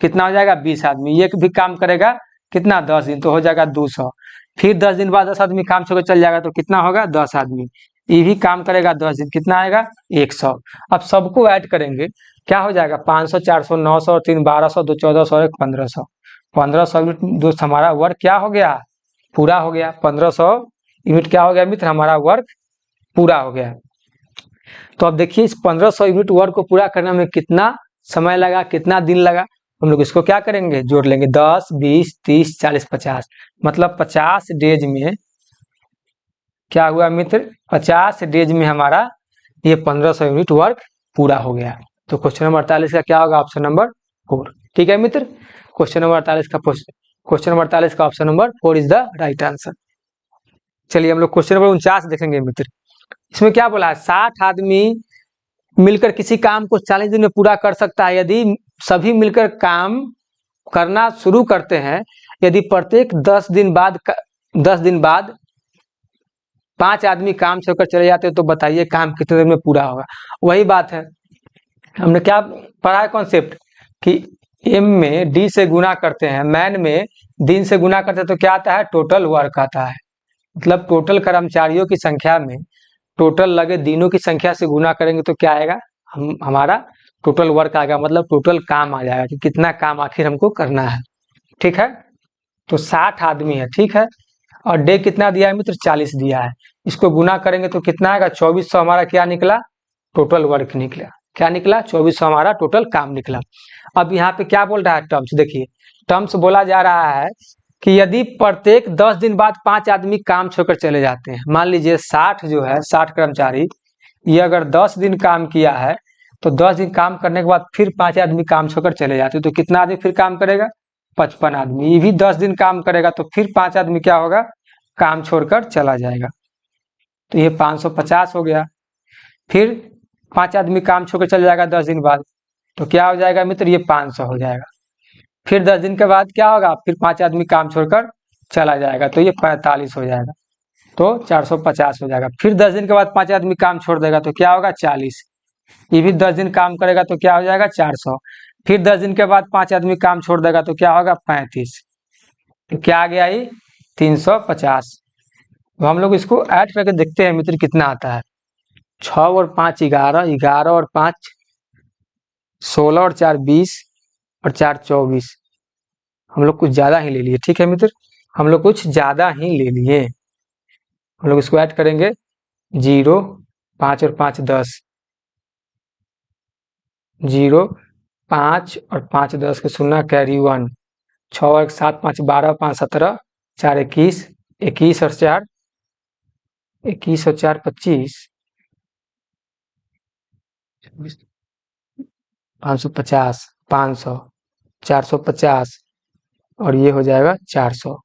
कितना हो जाएगा 20 आदमी, ये भी काम करेगा कितना 10 दिन तो हो जाएगा 200, फिर 10 दिन बाद 10 आदमी काम छोड़ के चल जाएगा तो कितना होगा 10 आदमी, ये भी काम करेगा 10 दिन, कितना आएगा 100। अब सबको ऐड करेंगे क्या हो जाएगा 500 400 900 और 3 1200 2 1400 और 1 1500, 1500 यूनिट दोस्त हमारा वर्क क्या हो गया पूरा हो गया, 1500 यूनिट क्या हो गया मित्र हमारा वर्क पूरा हो गया। तो अब देखिए इस 1500 यूनिट वर्क को पूरा करने में कितना समय लगा, कितना दिन लगा, हम लोग इसको क्या करेंगे जोड़ लेंगे 10 20 30 40 50, मतलब 50 डेज में क्या हुआ मित्र 50 डेज में हमारा ये 1500 यूनिट वर्क पूरा हो गया। तो क्वेश्चन नंबर 48 का क्या होगा ऑप्शन नंबर 4। ठीक है मित्र, क्वेश्चन नंबर 48 का option number 4 is the right answer. चलिए हम लोग क्वेश्चन नंबर 49 देखेंगे मित्र। इसमें क्या बोला है 60 आदमी मिलकर किसी काम को 40 दिन में पूरा कर सकता है यदि सभी मिलकर काम करना शुरू करते हैं, यदि प्रत्येक 10 दिन बाद 5 आदमी काम छोड़कर चले जाते हैं तो बताइए काम कितने दिन में पूरा होगा। वही बात है, हमने क्या पढ़ा है कॉन्सेप्ट कि एम में डी से गुना करते हैं, मैन में दिन से गुना करते हैं तो क्या आता है टोटल वर्क आता है, मतलब टोटल कर्मचारियों की संख्या में टोटल लगे दिनों की संख्या से गुना करेंगे तो क्या आएगा हमारा टोटल वर्क आएगा, मतलब टोटल काम आ जाएगा कि कितना काम आखिर हमको करना है। ठीक है, तो 60 आदमी है, ठीक है, और डे कितना दिया है मित्र 40 दिया है, इसको गुना करेंगे तो कितना आएगा 2400 हमारा क्या निकला टोटल वर्क निकला, क्या निकला 2400 हमारा टोटल काम निकला। अब यहाँ पे क्या बोल रहा है टर्म्स, देखिए टर्म्स बोला जा रहा है कि यदि प्रत्येक 10 दिन बाद 5 आदमी काम छोड़कर चले जाते हैं, मान लीजिए 60 जो है 60 कर्मचारी ये अगर 10 दिन काम किया है तो 10 दिन काम करने के बाद फिर 5 आदमी काम छोड़कर चले जाते हैं तो कितना आदमी फिर काम करेगा 55 आदमी, ये भी 10 दिन काम करेगा तो फिर 5 आदमी क्या होगा काम छोड़कर चला जाएगा, तो ये 550 हो गया। फिर 5 आदमी काम छोड़कर चल जाएगा 10 दिन बाद, तो क्या हो जाएगा मित्र, ये 500 हो जाएगा। फिर 10 दिन के बाद क्या होगा, फिर 5 आदमी काम छोड़कर चला जाएगा, तो ये 45 हो जाएगा, तो 450 हो जाएगा। फिर 10 दिन के बाद 5 आदमी काम छोड़ देगा, तो क्या होगा 40। ये भी 10 दिन काम करेगा तो क्या हो जाएगा 400। फिर 10 दिन के बाद 5 आदमी काम छोड़ देगा, तो क्या होगा 35। तो क्या आ गया ये 350। तो हम लोग इसको ऐड करके देखते हैं मित्र कितना आता है। 6 और 5 11, 11 और 5 16 और 4 20 और 4 24। हम लोग कुछ ज्यादा ही ले लिए, ठीक है मित्र, हम लोग कुछ ज्यादा ही ले लिए। हम लोग इसको ऐड करेंगे 0 5 और 5 10, 0 5 और 5 10 के शून्य कैरी 1, 6 और 7 5 12, 5 17, 4 21, 21 और 4 21 और 4 25, 550, 500, 450 और ये हो जाएगा 400।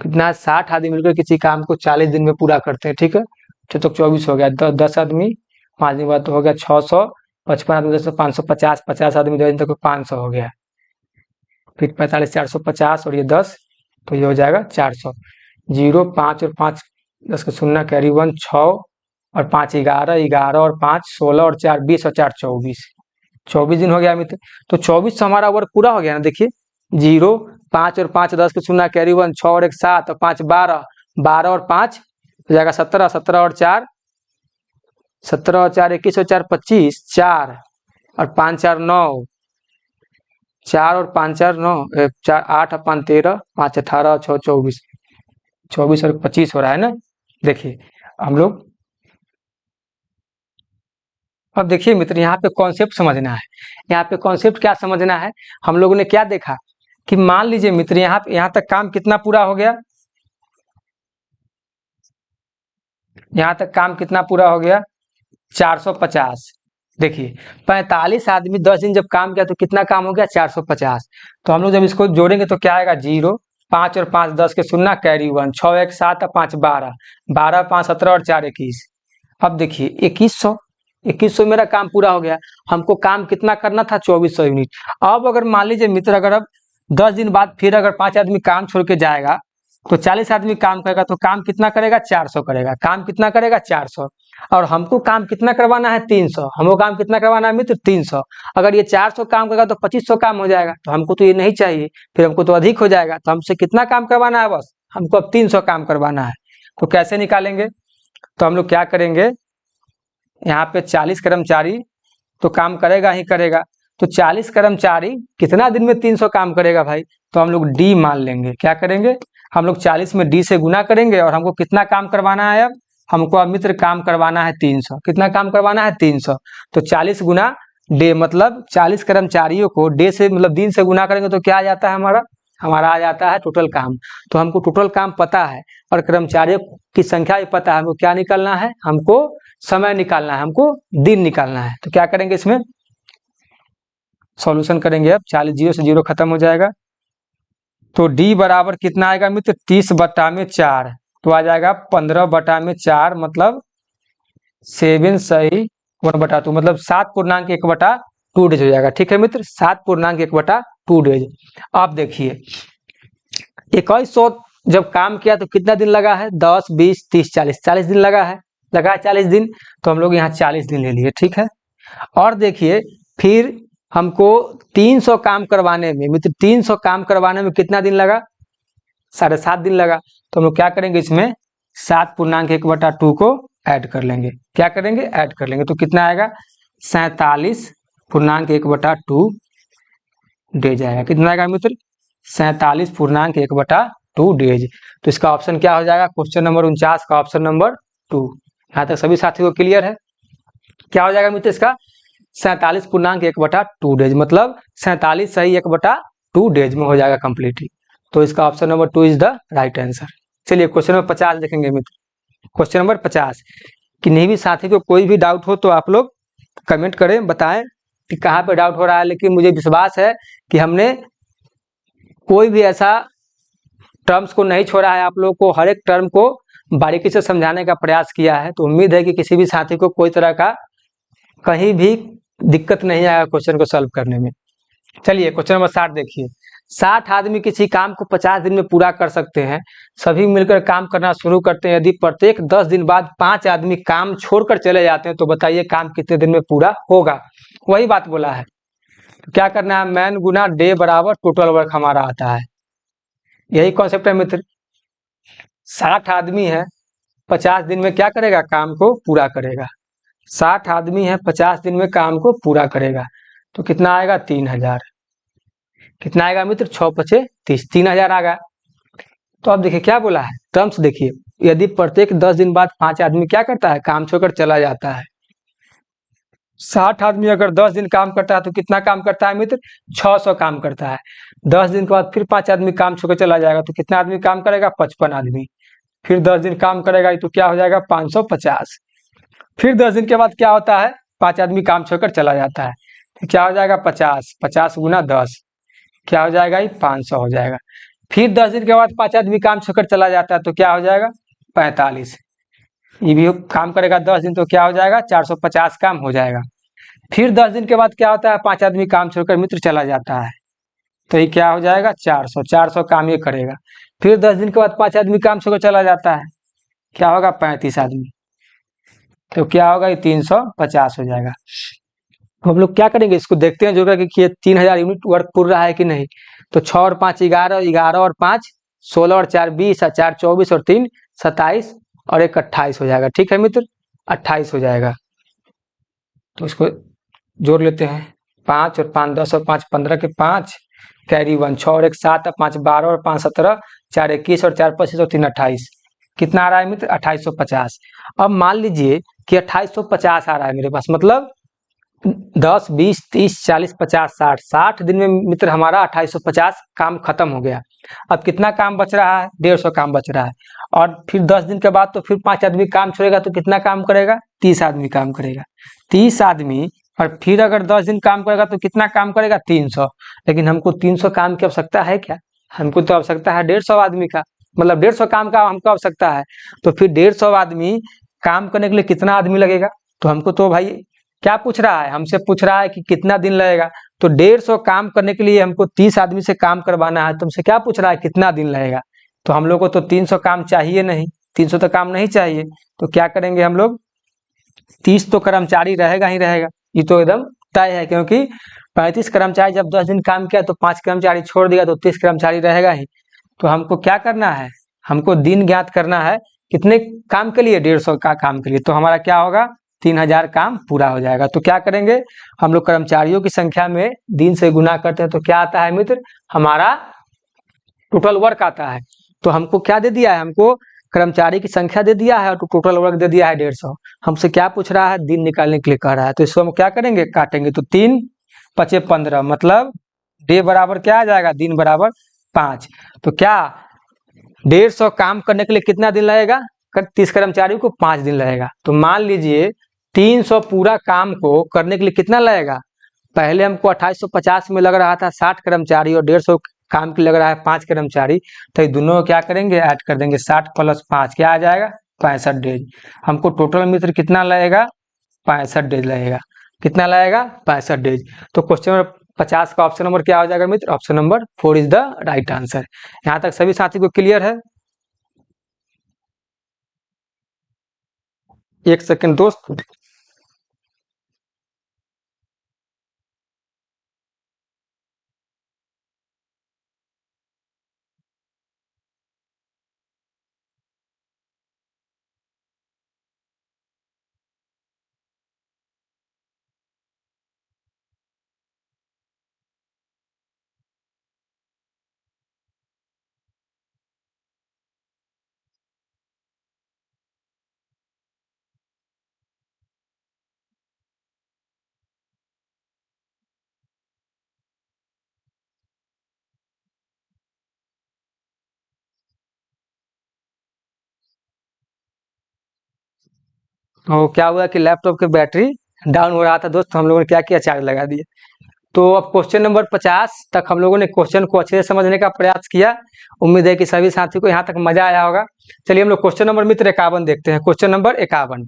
कितना 60 आदमी मिलकर किसी काम को 40 दिन में पूरा करते हैं, ठीक है। तो 24 हो गया, 10 आदमी 5 दिन बाद तो हो गया 600, 55 आदमी 10 550, 50 आदमी 10 दिन तक 500 हो गया। फिर 45 450 और ये 10, तो ये हो जाएगा 400। 0 5 और 5 10 के शून्य कैरी 1, 6 और 5 11, 11 और 5 16 और 4 20 और 4 24, 24 दिन हो गया मित्र। तो 24 से हमारा वर्क पूरा हो गया ना, देखिए 0 5 और 5 10 के शून्य कैरी 1, 6 और 1 7 और 5 12, 12 और 5 हो जाएगा 17, 17 और 4 17 और 4 21 और 4 25, 4 और 5 4 9, 4 और 5 4 9, 4 8 और 5 13, 5 18 और 6 24, 24 और 25 हो रहा है ना। देखिए हम लोग अब देखिए मित्र, यहाँ पे कॉन्सेप्ट समझना है। यहाँ पे कॉन्सेप्ट क्या समझना है, हम लोगों ने क्या देखा कि मान लीजिए मित्र यहाँ तक काम कितना पूरा हो गया, यहाँ तक काम कितना पूरा हो गया 450। देखिए 45 आदमी 10 दिन जब काम किया तो कितना काम हो गया 450। तो हम लोग जब इसको जोड़ेंगे तो क्या आएगा 0 5 और 5 10 के शून्य कैरी 1, 6 1 7 और 5 12, 12 5 17 और 4 21। अब देखिए 2100 मेरा काम पूरा हो गया। हमको काम कितना करना था 2400 यूनिट। अब अगर मान लीजिए मित्र, अगर अब 10 दिन बाद फिर अगर 5 आदमी काम छोड़ के जाएगा तो 40 आदमी काम करेगा, तो काम कितना करेगा 400 करेगा। काम कितना करेगा 400, और हमको काम कितना करवाना है 300। हमको काम कितना करवाना है मित्र 300। अगर ये 400 काम करेगा तो 2500 काम हो जाएगा, तो हमको तो ये नहीं चाहिए, फिर हमको तो अधिक हो जाएगा। तो हमसे कितना काम करवाना है, बस हमको अब 300 काम करवाना है। तो कैसे निकालेंगे, तो हम लोग क्या करेंगे, यहाँ पे 40 कर्मचारी तो काम करेगा ही करेगा, तो 40 कर्मचारी कितना दिन में 300 काम करेगा भाई, तो हम लोग डी मान लेंगे। क्या करेंगे, हम लोग 40 में डी से गुना करेंगे, और हमको कितना काम करवाना है, अब हमको अब मित्र काम करवाना है 300। कितना काम करवाना है 300, तो 40 गुना डे, मतलब 40 कर्मचारियों को डे से मतलब दिन से गुना करेंगे तो क्या आ जाता है हमारा आ जाता है टोटल काम। तो हमको टोटल काम पता है और कर्मचारियों की संख्या भी पता है। हमको क्या निकालना है, हमको समय निकालना है, हमको दिन निकालना है। तो क्या करेंगे, इसमें सॉल्यूशन करेंगे। अब 40 0 से 0 खत्म हो जाएगा, तो डी बराबर कितना आएगा मित्र 30/4, तो आ जाएगा 15/4, मतलब 7 सही 1/2, मतलब 7.1/2 डेज हो जाएगा। ठीक है मित्र, 7.1/2 डेज। आप देखिए 2100 जब काम किया तो कितना दिन लगा है, 10 20 30 40 दिन लगा है 40 दिन। तो हम लोग यहाँ 40 दिन ले लिए, ठीक है। और देखिए फिर हमको 300 काम करवाने में मित्र, 300 काम करवाने में कितना दिन लगा, 7.5 दिन लगा। तो हम लोग क्या करेंगे, इसमें 7.1/2 को ऐड कर लेंगे। क्या करेंगे, ऐड कर लेंगे, तो कितना आएगा 47.1/2 डेज आएगा। कितना आएगा मित्र 47.1/2 डेज। तो इसका ऑप्शन क्या हो जाएगा, क्वेश्चन नंबर 49 का ऑप्शन नंबर 2। यहाँ तक सभी साथियों को क्लियर है। क्या हो जाएगा मित्र इसका 47.1/2 डेज, मतलब 47 सही 1/2 डेज में हो जाएगा कंप्लीटली। तो इसका option number 2 is the right answer. चलिए क्वेश्चन नंबर 50 देखेंगे मित्र। क्वेश्चन नंबर 50, किन्हीं भी साथी को कोई भी डाउट हो तो आप लोग कमेंट करें, बताएं कि कहाँ पे डाउट हो रहा है। लेकिन मुझे विश्वास है कि हमने कोई भी ऐसा टर्म्स को नहीं छोड़ा है, आप लोगों को हर एक टर्म को बारीकी से समझाने का प्रयास किया है। तो उम्मीद है कि किसी भी साथी को कोई तरह का कहीं भी दिक्कत नहीं आएगा क्वेश्चन को सॉल्व करने में। चलिए क्वेश्चन नंबर 60 देखिए। 60 आदमी किसी काम को 50 दिन में पूरा कर सकते हैं। सभी मिलकर काम करना शुरू करते हैं। यदि प्रत्येक 10 दिन बाद 5 आदमी काम छोड़कर चले जाते हैं तो बताइए काम कितने दिन में पूरा होगा। वही बात बोला है, तो क्या करना है, मैन गुना डे बराबर टोटल वर्क हमारा आता है। यही कॉन्सेप्ट है मित्र। 60 आदमी है, 50 दिन में क्या करेगा, काम को पूरा करेगा। 60 आदमी है, 50 दिन में काम को पूरा करेगा, तो कितना आएगा, 3000। कितना आएगा मित्र, 6 पचे 30, 3000 आ गया। तो अब देखिए क्या बोला है, टर्म्स देखिए, यदि प्रत्येक 10 दिन बाद 5 आदमी क्या करता है, काम छोड़कर चला जाता है। 60 आदमी अगर 10 दिन काम करता है तो कितना काम करता है मित्र, 600 काम करता है। 10 दिन के बाद फिर 5 आदमी काम छोड़कर चला जाएगा तो कितना आदमी काम करेगा, 55 आदमी। फिर 10 दिन काम करेगा तो क्या हो जाएगा, 550। फिर 10 दिन के बाद क्या होता है, 5 आदमी काम छोड़कर चला जाता है, तो क्या हो जाएगा, 50, 50 गुना 10, क्या हो जाएगा, ये 500 हो जाएगा। फिर 10 दिन के बाद 5 आदमी काम छोड़कर चला जाता है तो क्या हो जाएगा, 45। ये भी काम करेगा 10 दिन तो क्या हो जाएगा, 450 काम हो जाएगा। फिर 10 दिन के बाद क्या होता है, 5 आदमी काम छोड़कर मित्र चला जाता है, तो ये क्या हो जाएगा, 400, 400 काम ये करेगा। फिर 10 दिन के बाद 5 आदमी काम छोड़कर चला जाता है, क्या होगा, 35 आदमी, तो क्या होगा, ये 350 हो जाएगा। तो हम लोग क्या करेंगे, इसको देखते हैं जो कि 3000 यूनिट वर्क पूरा रहा है कि नहीं। तो 6 और 5 11, 11 और 5 16 और 4 20, और 4 24 और 3 27 और 1 28 हो जाएगा। ठीक है मित्र, 28 हो जाएगा। तो इसको जोड़ लेते हैं, 5 और 5 10 और 5 15 के 5 कैरी 1, 6 और 1 7 और 5 12 और 5 17, 4 21 और 4 25 और 3 28। कितना आ रहा है मित्र, 2850। अब मान लीजिए कि 2850 आ रहा है मेरे पास, मतलब 10 20 30 40 50 60, 60 दिन में मित्र हमारा 2850 काम खत्म हो गया। अब कितना काम बच रहा है, 150 काम बच रहा है। और फिर 10 दिन के बाद तो फिर 5 आदमी काम छोड़ेगा तो कितना काम करेगा, 30 आदमी काम करेगा, 30 आदमी। और फिर अगर 10 दिन काम करेगा तो कितना काम करेगा, 300। लेकिन हमको 300 काम की आवश्यकता है क्या, हमको तो आवश्यकता है 150 आदमी का, मतलब 150 काम का हमको आवश्यकता है। तो फिर 150 आदमी काम करने के लिए कितना आदमी लगेगा, तो हमको तो भाई क्या पूछ रहा है, हमसे पूछ रहा है कि कितना दिन लगेगा। तो 150 काम करने के लिए हमको 30 आदमी से काम करवाना है, तुमसे क्या पूछ रहा है, कितना दिन लगेगा। तो हम लोग को तो 300 काम चाहिए नहीं, 300 तो काम नहीं चाहिए। तो क्या करेंगे हम लोग, 30 तो कर्मचारी रहेगा ही रहेगा, ये तो एकदम तय है, क्योंकि 35 कर्मचारी जब 10 दिन काम किया तो 5 कर्मचारी छोड़ दिया तो 30 कर्मचारी रहेगा ही। तो हमको क्या करना है, हमको दिन ज्ञात करना है, कितने काम के लिए, 150 का काम के लिए। तो हमारा क्या होगा, 3000 काम पूरा हो जाएगा। तो क्या करेंगे, हम लोग कर्मचारियों की संख्या में दिन से गुना करते हैं तो क्या आता है मित्र, हमारा टोटल वर्क आता है। तो हमको क्या दे दिया है, हमको कर्मचारी की संख्या दे दिया है और टोटल वर्क दे दिया है 150। हमसे क्या पूछ रहा है, दिन निकालने के लिए कह रहा है। तो इसको हम क्या करेंगे, काटेंगे, तो 3 पचे 15, मतलब डे बराबर क्या आ जाएगा, दिन बराबर 5। तो क्या 150 काम करने के लिए कितना दिन लगेगा, 30 कर्मचारियों को 5 दिन लगेगा। तो मान लीजिए 300 पूरा काम को करने के लिए कितना लगेगा, पहले हमको 2850 में लग रहा था 60 कर्मचारी और 150 काम के लग रहा है 5 कर्मचारी। तो ये दोनों को क्या करेंगे, ऐड कर देंगे, 60 + 5 क्या आ जाएगा, 65 डेज। हमको टोटल मित्र कितना लगेगा, 65 डेज लगेगा। कितना लगेगा, 65 डेज। तो क्वेश्चन नंबर 50 का ऑप्शन नंबर क्या हो जाएगा मित्र, option number 4 is the right answer. यहाँ तक सभी साथी को क्लियर है। एक सेकंड दोस्त, तो क्या हुआ कि लैपटॉप की बैटरी डाउन हो रहा था दोस्त, हम लोगों ने क्या किया, चार्ज लगा दिया। तो अब क्वेश्चन नंबर 50 तक हम लोगों ने क्वेश्चन को अच्छे से समझने का प्रयास किया। उम्मीद है कि सभी साथी को यहाँ तक मजा आया होगा। चलिए हम लोग क्वेश्चन नंबर मित्र 51 देखते हैं। क्वेश्चन नंबर 51,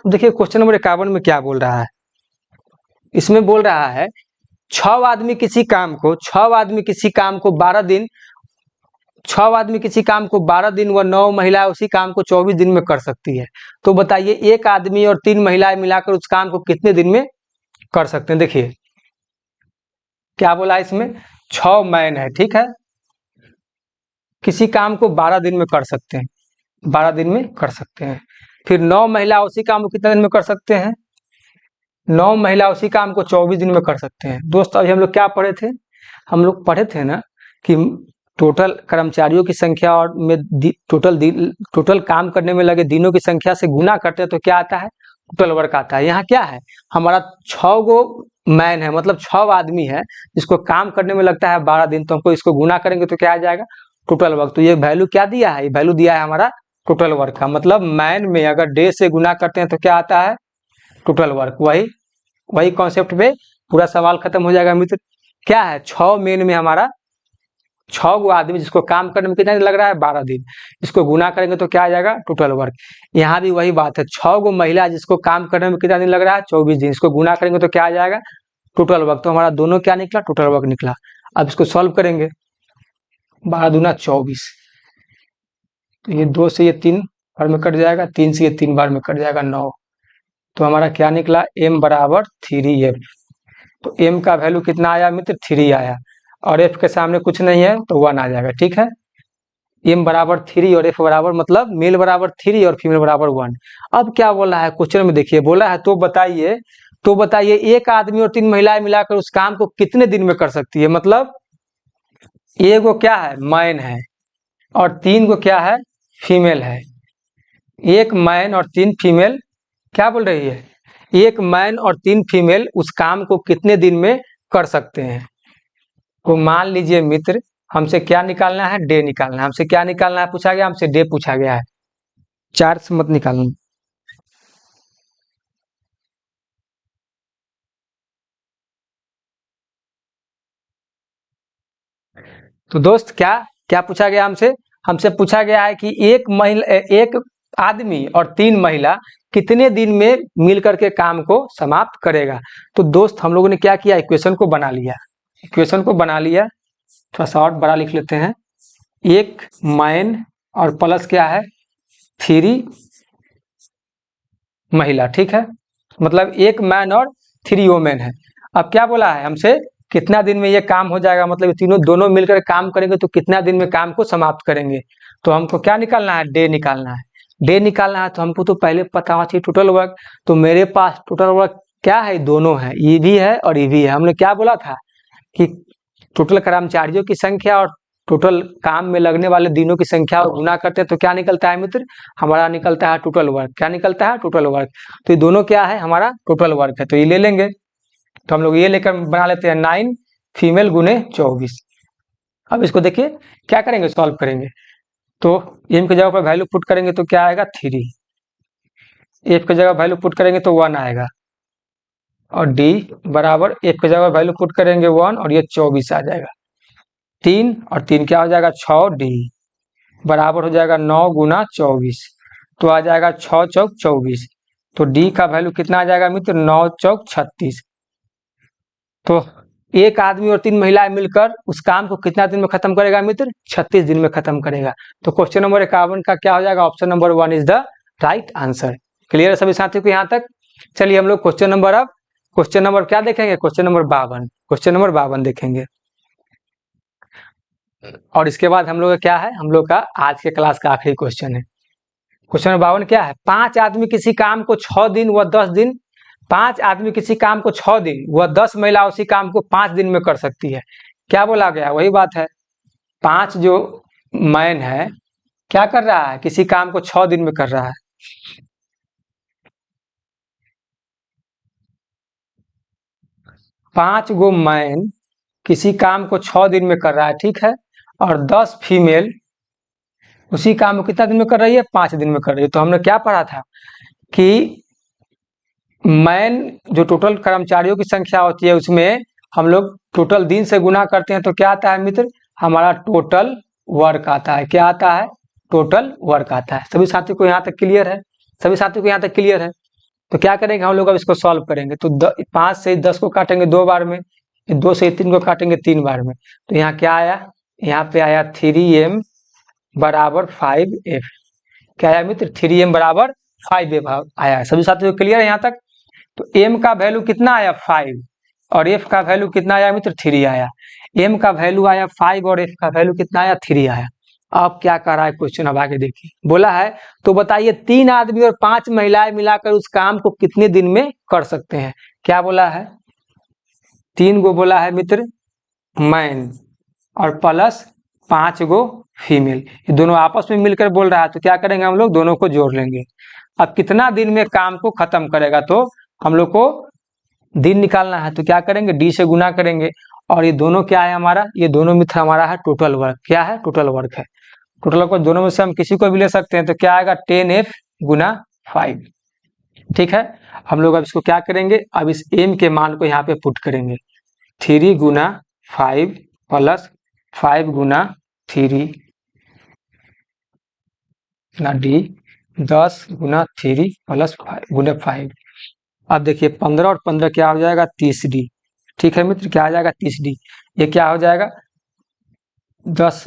देखिए क्वेश्चन नंबर 51 में क्या बोल रहा है। इसमें बोल रहा है 6 आदमी किसी काम को 12 दिन 6 आदमी किसी काम को 12 दिन व 9 महिलाएं उसी काम को 24 दिन में कर सकती है। तो बताइए एक आदमी और 3 महिलाएं मिलाकर उस काम को कितने दिन में कर सकते हैं। देखिए क्या बोला इसमें, 6 मैन है, ठीक है, किसी काम को 12 दिन में कर सकते हैं, 12 दिन में कर सकते हैं। फिर 9 महिला उसी काम को कितने दिन में कर सकते हैं, 9 महिला उसी काम को 24 दिन में कर सकते हैं। दोस्त अभी हम लोग क्या पढ़े थे, हम लोग पढ़े थे ना कि टोटल कर्मचारियों की संख्या और में टोटल काम करने में लगे दिनों की संख्या से गुना करते हैं तो क्या आता है, टोटल वर्क आता है। यहाँ क्या है, हमारा 6 गो मैन है, मतलब 6 आदमी है जिसको काम करने में लगता है 12 दिन, तो हमको इसको गुना करेंगे तो क्या आ जाएगा, टोटल वर्क। तो ये वैल्यू क्या दिया है, ये वैल्यू दिया है हमारा टोटल वर्क का। मतलब मैन में अगर डे से गुना करते हैं तो क्या आता है, टोटल वर्क। वही कॉन्सेप्ट पे पूरा सवाल खत्म हो जाएगा मित्र। क्या है, 6 मैन में हमारा 6 गो आदमी जिसको काम करने में कितना दिन लग रहा है, 12 दिन, इसको गुना करेंगे तो क्या आ जाएगा, टोटल वर्क। यहाँ भी वही बात है, 6 गो महिला जिसको काम करने में कितना दिन लग रहा है, 24 दिन, इसको गुना करेंगे तो क्या आ जाएगा, टोटल वर्क। तो हमारा दोनों क्या निकला, टोटल वर्क निकला। अब इसको सॉल्व करेंगे, 12 दूना 24, तो ये 2 से ये 3 बार में कट जाएगा, 3 से ये 3 बार में कट जाएगा, 9। तो हमारा क्या निकला, m बराबर 3f। तो m का वैल्यू कितना आया मित्र, 3 आया, और f के सामने कुछ नहीं है तो 1 आ जाएगा, ठीक है। m बराबर 3 और f बराबर, मतलब मेल बराबर 3 और फीमेल बराबर 1। अब क्या बोला है क्वेश्चन में, देखिए बोला है तो बताइए एक आदमी और 3 महिलाएं मिलाकर उस काम को कितने दिन में कर सकती है। मतलब एक को क्या है, मैन है, और 3 को क्या है, फीमेल है। एक मैन और 3 फीमेल, क्या बोल रही है, एक मैन और 3 फीमेल उस काम को कितने दिन में कर सकते हैं। तो मान लीजिए मित्र हमसे क्या निकालना है, डे निकालना है। हमसे क्या निकालना है पूछा गया, हमसे डे पूछा गया है, 4 से मत निकालना। तो दोस्त क्या क्या पूछा गया हमसे, हमसे पूछा गया है कि एक आदमी और 3 महिला कितने दिन में मिल करके काम को समाप्त करेगा। तो दोस्त हम लोगों ने क्या किया, इक्वेशन को बना लिया, थोड़ा सा और बड़ा लिख लेते हैं। एक मैन और प्लस क्या है, 3 महिला, ठीक है, मतलब एक मैन और 3 वोमेन है। अब क्या बोला है हमसे, कितना दिन में ये काम हो जाएगा, मतलब ये दोनों मिलकर काम करेंगे तो कितना दिन में काम को समाप्त करेंगे। तो हमको क्या निकालना है, डे निकालना है। तो हमको तो पहले पता होना चाहिए टोटल वर्क। तो मेरे पास टोटल वर्क क्या है, दोनों है, ई भी है और ई भी है। हमने क्या बोला था कि टोटल कर्मचारियों की संख्या और टोटल काम में लगने वाले दिनों की संख्या और गुना करते हैं तो क्या निकलता है मित्र, हमारा निकलता है टोटल वर्क। क्या निकलता है, टोटल वर्क। तो ये दोनों क्या है, हमारा टोटल वर्क है, तो ये ले लेंगे। तो हम लोग ये लेकर बना लेते हैं 9 फीमेल गुने 24। अब इसको देखिए क्या करेंगे, सॉल्व करेंगे। तो एम की जगह पर वैल्यू पुट करेंगे तो क्या आएगा, 3। एफ की जगह वैल्यू पुट करेंगे तो 1 आएगा, और डी बराबर एफ की जगह वैल्यू पुट करेंगे 1 और ये 24 आ जाएगा। 3 और 3 क्या हो जाएगा, 6, डी बराबर हो जाएगा 9 गुना 24, तो आ जाएगा 6 चौक 24। तो डी का वैल्यू कितना आ जाएगा मित्र, 9 चौक 36। तो एक आदमी और 3 महिलाएं मिलकर उस काम को कितना दिन में खत्म करेगा मित्र, 36 दिन में खत्म करेगा। तो क्वेश्चन नंबर 51 का क्या हो जाएगा, option number 1 is the right answer. Clear है सभी साथियों को यहाँ तक। चलिए हम लोग क्वेश्चन नंबर क्या देखेंगे, क्वेश्चन नंबर 52 देखेंगे। और इसके बाद हम लोग का क्या है, हम लोग का आज के क्लास का आखिरी क्वेश्चन है। क्वेश्चन नंबर 52 क्या है, 5 आदमी किसी काम को 6 दिन व 10 दिन 5 आदमी किसी काम को 6 दिन व 10 महिला उसी काम को 5 दिन में कर सकती है। क्या बोला गया, वही बात है, 5 जो मैन है क्या कर रहा है, किसी काम को 6 दिन में कर रहा है। 5 गो मैन किसी काम को 6 दिन में कर रहा है, ठीक है, और 10 फीमेल उसी काम को कितना दिन में कर रही है, 5 दिन में कर रही है। तो हमने क्या पढ़ा था कि मैन जो टोटल कर्मचारियों की संख्या होती है उसमें हम लोग टोटल दिन से गुना करते हैं तो क्या आता है मित्र, हमारा टोटल वर्क आता है। क्या आता है, टोटल वर्क आता है। सभी साथियों को यहाँ तक क्लियर है, सभी साथियों को यहाँ तक क्लियर है। तो क्या करेंगे हम लोग, अब इसको सॉल्व करेंगे। तो 5 से 10 को काटेंगे 2 बार में, 2 से 3 को काटेंगे 3 बार में। तो यहाँ क्या आया, यहाँ पे आया 3m बराबर 5f। क्या आया मित्र, 3m बराबर 5f आया। सभी साथियों को क्लियर है यहाँ तक। तो m का वैल्यू कितना आया 5 और f का वैल्यू कितना आया मित्र 3 आया। m का वैल्यू आया 5 और f का वैल्यू कितना आया 3 आया। अब क्या कर रहा है क्वेश्चन, अब आगे देखिए। बोला है तो बताइए 3 आदमी और 5 महिलाएं मिलाकर उस काम को कितने दिन में कर सकते हैं। क्या बोला है, 3 गो बोला है मित्र मैन और प्लस 5 गो फीमेल, ये दोनों आपस में मिलकर बोल रहा है। तो क्या करेंगे हम लोग, दोनों को जोड़ लेंगे। अब कितना दिन में काम को खत्म करेगा, तो हम लोग को दिन निकालना है। तो क्या करेंगे, डी से गुना करेंगे। और ये दोनों क्या है हमारा, ये दोनों मित्र हमारा है टोटल वर्क। क्या है, टोटल वर्क है। टोटल वर्क दोनों में से हम किसी को भी ले सकते हैं। तो क्या आएगा 10f गुना 5। ठीक है, हम लोग अब इसको क्या करेंगे, अब इस m के मान को यहाँ पे पुट करेंगे। 3 गुना 5 प्लस 5 गुना 3 ना डी 10 गुना 3 प्लस 5 गुना 5। अब देखिए 15 और 15 क्या हो जाएगा 30d। ठीक है मित्र, क्या आ जाएगा 30d। ये क्या हो जाएगा 10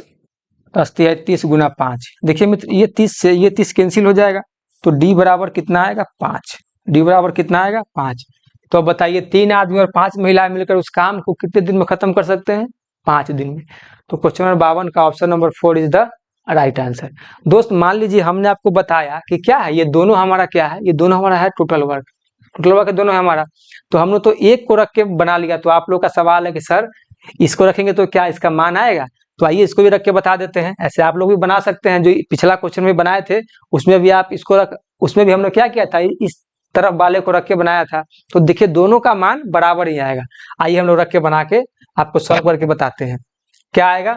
30 गुना 5। देखिए मित्र ये 30 से ये 30 कैंसिल हो जाएगा। तो d बराबर कितना आएगा 5। d बराबर कितना आएगा 5। तो अब बताइए 3 आदमी और 5 महिलाएं मिलकर उस काम को कितने दिन में खत्म कर सकते हैं, 5 दिन में। तो क्वेश्चन नंबर 52 का option number 4 is the right answer. दोस्त मान लीजिए हमने आपको बताया कि क्या है, ये दोनों हमारा क्या है, ये दोनों हमारा है टोटल वर्क। टोटल वर्क दोनों है हमारा। तो हम लोग तो एक को रख के बना लिया। तो आप लोग का सवाल है कि सर इसको रखेंगे तो क्या इसका मान आएगा। तो आइए इसको भी रख के बता देते हैं। ऐसे आप लोग भी बना सकते हैं, जो पिछला क्वेश्चन में बनाए थे उसमें भी आप इसको रख, उसमें भी हमने क्या किया था, इस तरफ वाले को रख के बनाया था। तो देखिए दोनों का मान बराबर ही आएगा। आइए हम लोग रख के बना के आपको सॉल्व करके बताते हैं। क्या आएगा,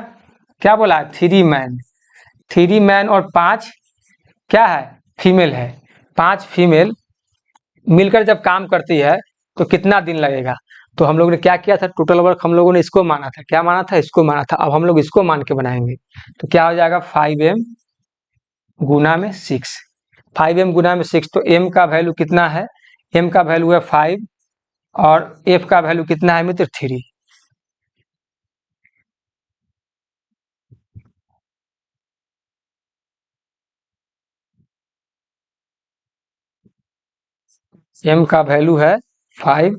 क्या बोला है 3 मैन और 5 क्या है फीमेल है। 5 फीमेल मिलकर जब काम करती है तो कितना दिन लगेगा। तो हम लोगों ने क्या किया था, टोटल वर्क हम लोगों ने इसको माना था। क्या माना था, इसको माना था। अब हम लोग इसको मान के बनाएंगे। तो क्या हो जाएगा 5m गुना में 6। 5m गुना में 6। तो m का वैल्यू कितना है, m का वैल्यू है 5 और f का वैल्यू कितना है मित्र 3। m का वैल्यू है 5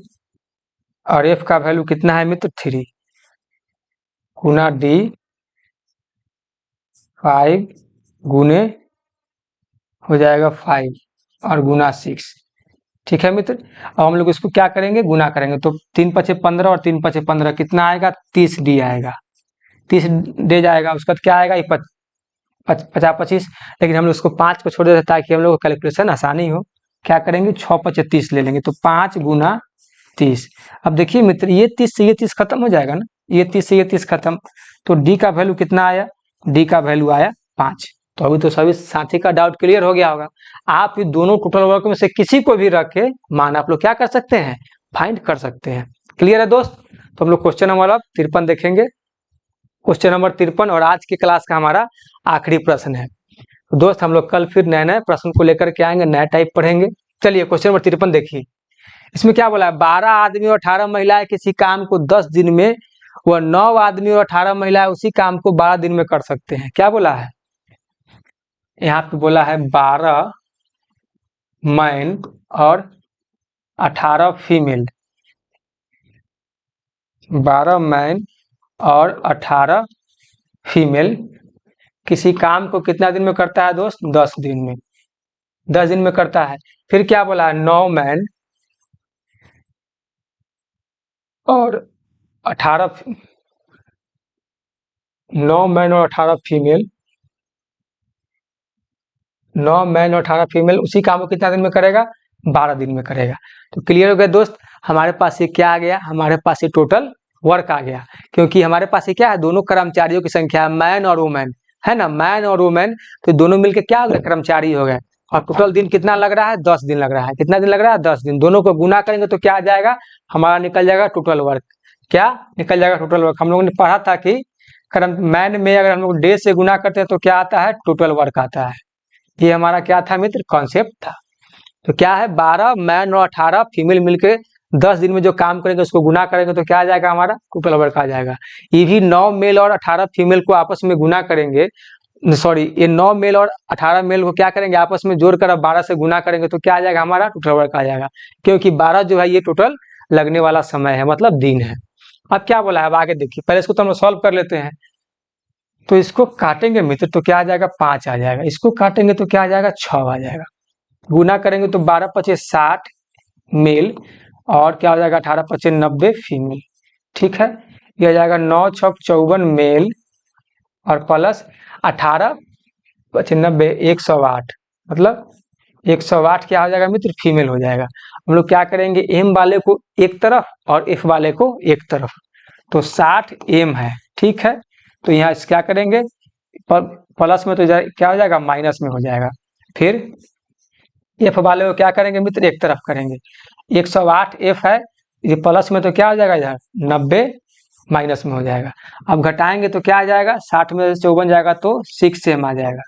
और f का वैल्यू कितना है मित्र 3 गुना d 5 गुने हो जाएगा 5 और गुना 6। ठीक है मित्र, अब हम लोग इसको क्या करेंगे, गुना करेंगे। तो 3 पचे 15 और 3 पचे 15 कितना आएगा 30d आएगा। 30d जाएगा। उसके बाद क्या आएगा 50 25। लेकिन हम लोग उसको 5 को छोड़ देते ताकि हम लोग को कैलकुलेशन आसानी हो। क्या करेंगे 6 पचे 30 ले लेंगे। तो 5 गुना 30। अब देखिए मित्र ये 30 से ये 30 खत्म हो जाएगा ना, ये 30 से ये 30 खत्म। तो डी का वैल्यू कितना आया, डी का वैल्यू आया 5। तो अभी तो सभी साथी का डाउट क्लियर हो गया होगा। आप ये दोनों टोटल वर्क में से किसी को भी रख के मान आप लोग क्या कर सकते हैं, फाइंड कर सकते हैं। क्लियर है दोस्त। तो हम लोग क्वेश्चन नंबर 53 देखेंगे। क्वेश्चन नंबर 53 और आज की क्लास का हमारा आखिरी प्रश्न है। तो दोस्त हम लोग कल फिर नए नए प्रश्न को लेकर के आएंगे, नया टाइप पढ़ेंगे। चलिए क्वेश्चन नंबर 53 देखिए। इसमें क्या बोला है, 12 आदमी और 18 महिलाएं किसी काम को 10 दिन में व 9 आदमी और 18 महिलाएं उसी काम को 12 दिन में कर सकते हैं। क्या बोला है, यहाँ पे बोला है 12 मैन और 18 फीमेल। 12 मैन और 18 फीमेल किसी काम को कितना दिन में करता है दोस्त, 10 दिन में। 10 दिन में करता है। फिर क्या बोला है 9 मैन और 18 9 मैन और 18 फीमेल 9 मैन और 18 फीमेल उसी काम को कितना दिन में करेगा, 12 दिन में करेगा। तो क्लियर हो गया दोस्त। हमारे पास ये क्या आ गया, हमारे पास ये टोटल वर्क आ गया। क्योंकि हमारे पास ये क्या है, दोनों कर्मचारियों की संख्या है, मैन और वुमेन है ना, मैन और वुमेन। तो दोनों मिलकर क्या हो गए, कर्मचारी हो गए। और टोटल दिन कितना लग रहा है, 10 दिन लग रहा है। कितना दिन लग रहा है, 10 दिन। दोनों को गुना करेंगे तो क्या आ जाएगा, हमारा निकल जाएगा टोटल वर्क। क्या निकल जाएगा टोटल वर्क। हम लोगों ने पढ़ा था कि करंट मैन में अगर हम लोग डे से गुना करते हैं तो क्या आता है, टोटल वर्क आता है। ये हमारा क्या था मित्र, कॉन्सेप्ट था। तो क्या है, 12 मैन और 18 फीमेल मिलके 10 दिन में जो काम करेंगे उसको गुना करेंगे तो क्या आ जाएगा, हमारा टोटल वर्क आ जाएगा। ये भी 9 मेल और 18 फीमेल को आपस में गुना करेंगे, सॉरी ये 9 मेल और 18 मेल को क्या करेंगे, आपस में जोड़कर अब 12 से गुना करेंगे तो क्या आ जाएगा, हमारा टोटल वर्क आ जाएगा। क्योंकि 12 जो है ये टोटल लगने वाला समय है, मतलब दिन है। अब क्या बोला है, अब आगे देखिए, पहले इसको तो हम सॉल्व कर लेते हैं। तो इसको काटेंगे मित्र तो क्या आ जाएगा, 5 आ जाएगा। इसको काटेंगे तो क्या आ जाएगा, 6 आ जाएगा। गुना करेंगे तो 12 पचे 60 मेल और क्या हो जाएगा, 18 पचे 90 फीमेल। ठीक है, ये आ जाएगा 9 छक 54 मेल और प्लस 18 पचे 90 108, मतलब 108 क्या हो जाएगा मित्र, फीमेल हो जाएगा। हम लोग क्या करेंगे, एम वाले को एक तरफ और एफ वाले को एक तरफ, तो 60 एम है। ठीक है, तो यहाँ क्या करेंगे, प्लस में तो क्या हो जाएगा, माइनस में हो जाएगा। फिर एफ वाले को क्या करेंगे मित्र, एक तरफ करेंगे। 108 एफ है, ये प्लस में तो क्या हो जाएगा, इधर 90 माइनस में हो जाएगा। अब घटाएंगे तो क्या आ जाएगा, 60 में से 54 जाएगा तो 6 एम आ जाएगा।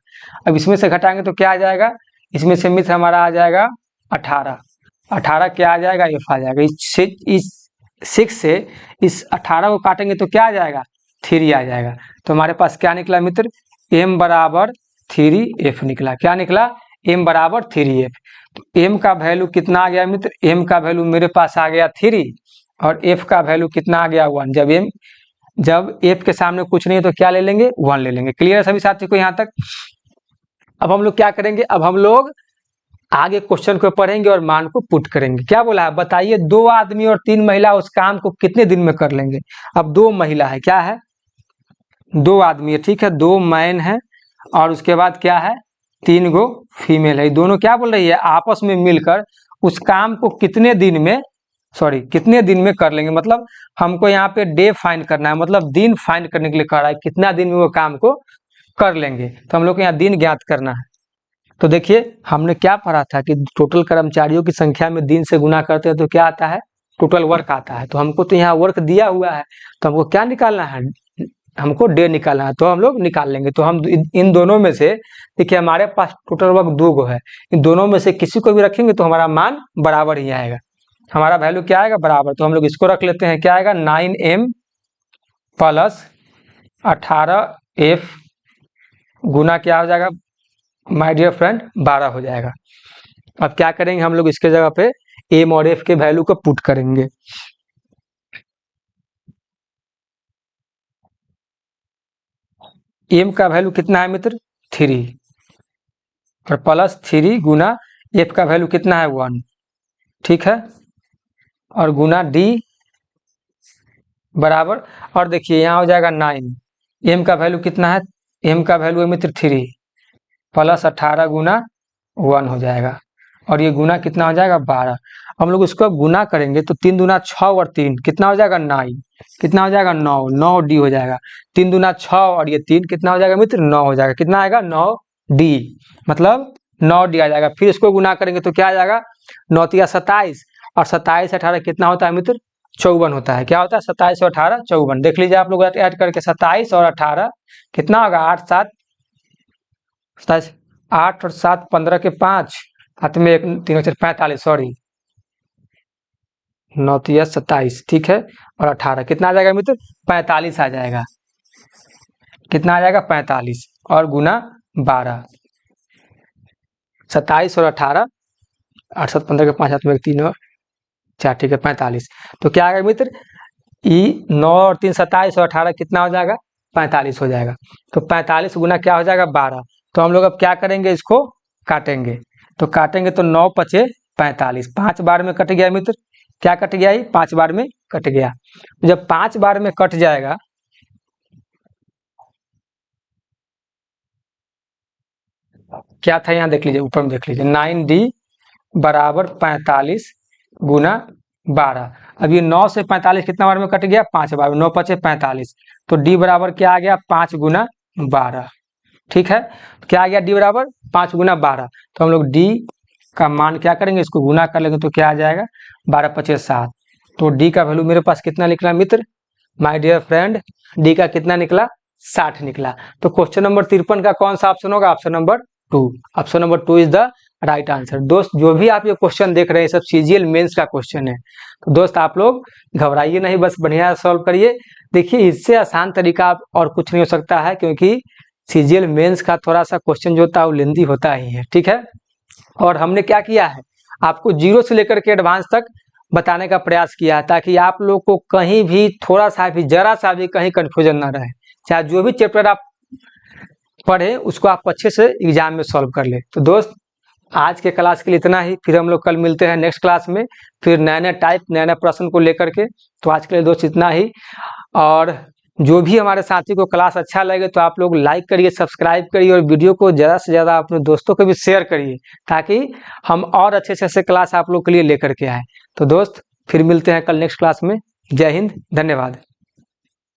अब इसमें से घटाएंगे तो क्या आ जाएगा, इसमें से मित्र हमारा आ जाएगा 18। 18 क्या आ जाएगा, एफ आ जाएगा। इस 6 से इस 18 को काटेंगे तो क्या आ जाएगा, 3 आ जाएगा। तो हमारे पास क्या निकला मित्र, एम बराबर 3 एफ निकला। क्या निकला, एम बराबर 3 एफ। तो एम का वैल्यू कितना आ गया मित्र, एम का वैल्यू मेरे पास आ गया 3 और एफ का वैल्यू कितना आ गया 1। जब एफ के सामने कुछ नहीं है तो क्या ले लेंगे, 1 ले लेंगे। क्लियर है सभी साथी को यहाँ तक। अब हम लोग क्या करेंगे, अब हम लोग आगे क्वेश्चन को पढ़ेंगे और मान को पुट करेंगे। क्या बोला है, बताइए 2 आदमी और 3 महिला उस काम को कितने दिन में कर लेंगे। अब 2 महिला है, क्या है, 2 आदमी है, ठीक है, 2 मैन है और उसके बाद क्या है, 3 गो फीमेल है। ये दोनों क्या बोल रही है, आपस में मिलकर उस काम को कितने दिन में कर लेंगे। मतलब हमको यहाँ पे डे फाइंड करना है, मतलब दिन फाइंड करने के लिए कह रहा है कितना दिन में वो काम को कर लेंगे। तो हम लोग को यहाँ दिन ज्ञात करना है। तो देखिए हमने क्या पढ़ा था कि टोटल कर्मचारियों की संख्या में दिन से गुना करते हैं तो क्या आता है, टोटल वर्क आता है। तो हमको तो यहाँ वर्क दिया हुआ है, तो हमको क्या निकालना है, हमको डे निकालना है। तो हम लोग निकाल लेंगे। तो हम इन दोनों में से, देखिए हमारे पास टोटल वर्क 2 गो है, इन दोनों में से किसी को भी रखेंगे तो हमारा मान बराबर ही आएगा, हमारा वैल्यू क्या आएगा, बराबर। तो हम लोग इसको रख लेते हैं, क्या आएगा, 9m प्लस 18f गुना क्या हो जाएगा माय डियर फ्रेंड, 12 हो जाएगा। अब क्या करेंगे, हम लोग इसके जगह पे एम और एफ के वैल्यू को पुट करेंगे। एम का वैल्यू कितना है मित्र, 3 और प्लस 3 गुना एफ का वैल्यू कितना है, 1। ठीक है, और गुना डी बराबर, और देखिए यहाँ हो जाएगा 9। एम का वैल्यू कितना है, एम का वैल्यू है मित्र 3 प्लस 18 गुना 1 हो जाएगा, और ये गुना कितना हो जाएगा, 12। हम लोग इसको गुना करेंगे तो 3 दूना 6 और 3 कितना हो जाएगा, 9। कितना हो जाएगा, 9। 9 डी हो जाएगा। 3 दूना 6 और ये 3 कितना हो जाएगा मित्र, 9 हो जाएगा। कितना आएगा, 9 डी, मतलब 9 डी आ जाएगा। फिर इसको गुना करेंगे तो क्या आ जाएगा, 9 तिया 27 और 27 18 कितना होता है मित्र, 54 होता है। क्या होता है, 27 और 18 54। देख लीजिए आप लोग ऐड करके, 27 और 18 कितना होगा, 8 7 27, 8 और 7 15 के 5 हाथ में 1 3 4 45, सॉरी 9 तिया 27, ठीक है, और 18 कितना आ जाएगा मित्र, 45 आ जाएगा। कितना आ जाएगा, 45 और गुना 12, 27 और 18, 8 7 15 के 5 हाथ में 1 3 और 4, ठीक है, 45। तो क्या आएगा मित्र, ई 9 और 3 27 और 18 कितना हो जाएगा, 45 हो जाएगा। तो 45 गुना क्या हो जाएगा, 12। तो हम लोग अब क्या करेंगे, इसको काटेंगे। तो काटेंगे तो 9 पचे 45, 5 बार में कट गया मित्र। क्या कट गया, ही 5 बार में कट गया। जब 5 बार में कट जाएगा क्या था, यहाँ देख लीजिए, ऊपर में देख लीजिए, 9d बराबर 45 गुना 12। अब ये 9 से 45 कितना बार में कट गया, 5 बार में, 9 पचे 45। तो d बराबर क्या आ गया, 5 गुना 12। ठीक है, क्या आ गया, d बराबर 5 गुना 12। तो हम लोग d का मान क्या करेंगे, इसको गुना कर लेंगे तो क्या आ जाएगा, 12 पचे 7, तो डी का वैल्यू मेरे पास कितना निकला मित्र, माय डियर फ्रेंड, डी का कितना निकला, 60 निकला। तो क्वेश्चन नंबर 53 का कौन सा ऑप्शन होगा, option number 2। Option number 2 is the right answer. दोस्त जो भी आप ये क्वेश्चन देख रहे हैं सब सीजीएल मेंस का क्वेश्चन है, तो दोस्त आप लोग घबराइए नहीं, बस बढ़िया सॉल्व करिए। देखिए इससे आसान तरीका आप और कुछ नहीं हो सकता है, क्योंकि सीजीएल मेंस का थोड़ा सा क्वेश्चन जो होता है वो लेंदी होता ही है, ठीक है। और हमने क्या किया है, आपको जीरो से लेकर के एडवांस तक बताने का प्रयास किया है, ताकि आप लोग को कहीं भी थोड़ा सा भी जरा सा भी कहीं कंफ्यूजन ना रहे। चाहे जो भी चैप्टर आप पढ़े उसको आप अच्छे से एग्जाम में सॉल्व कर ले। तो दोस्त आज के क्लास के लिए इतना ही, फिर हम लोग कल मिलते हैं नेक्स्ट क्लास में, फिर नए नए टाइप नए नए प्रश्न को लेकर के। तो आज के लिए दोस्त इतना ही। और जो भी हमारे साथी को क्लास अच्छा लगे तो आप लोग लाइक करिए, सब्सक्राइब करिए, और वीडियो को ज़्यादा से ज़्यादा अपने दोस्तों को भी शेयर करिए, ताकि हम और अच्छे से अच्छे क्लास आप लोग के लिए लेकर के आए। तो दोस्त फिर मिलते हैं कल नेक्स्ट क्लास में। जय हिंद, धन्यवाद।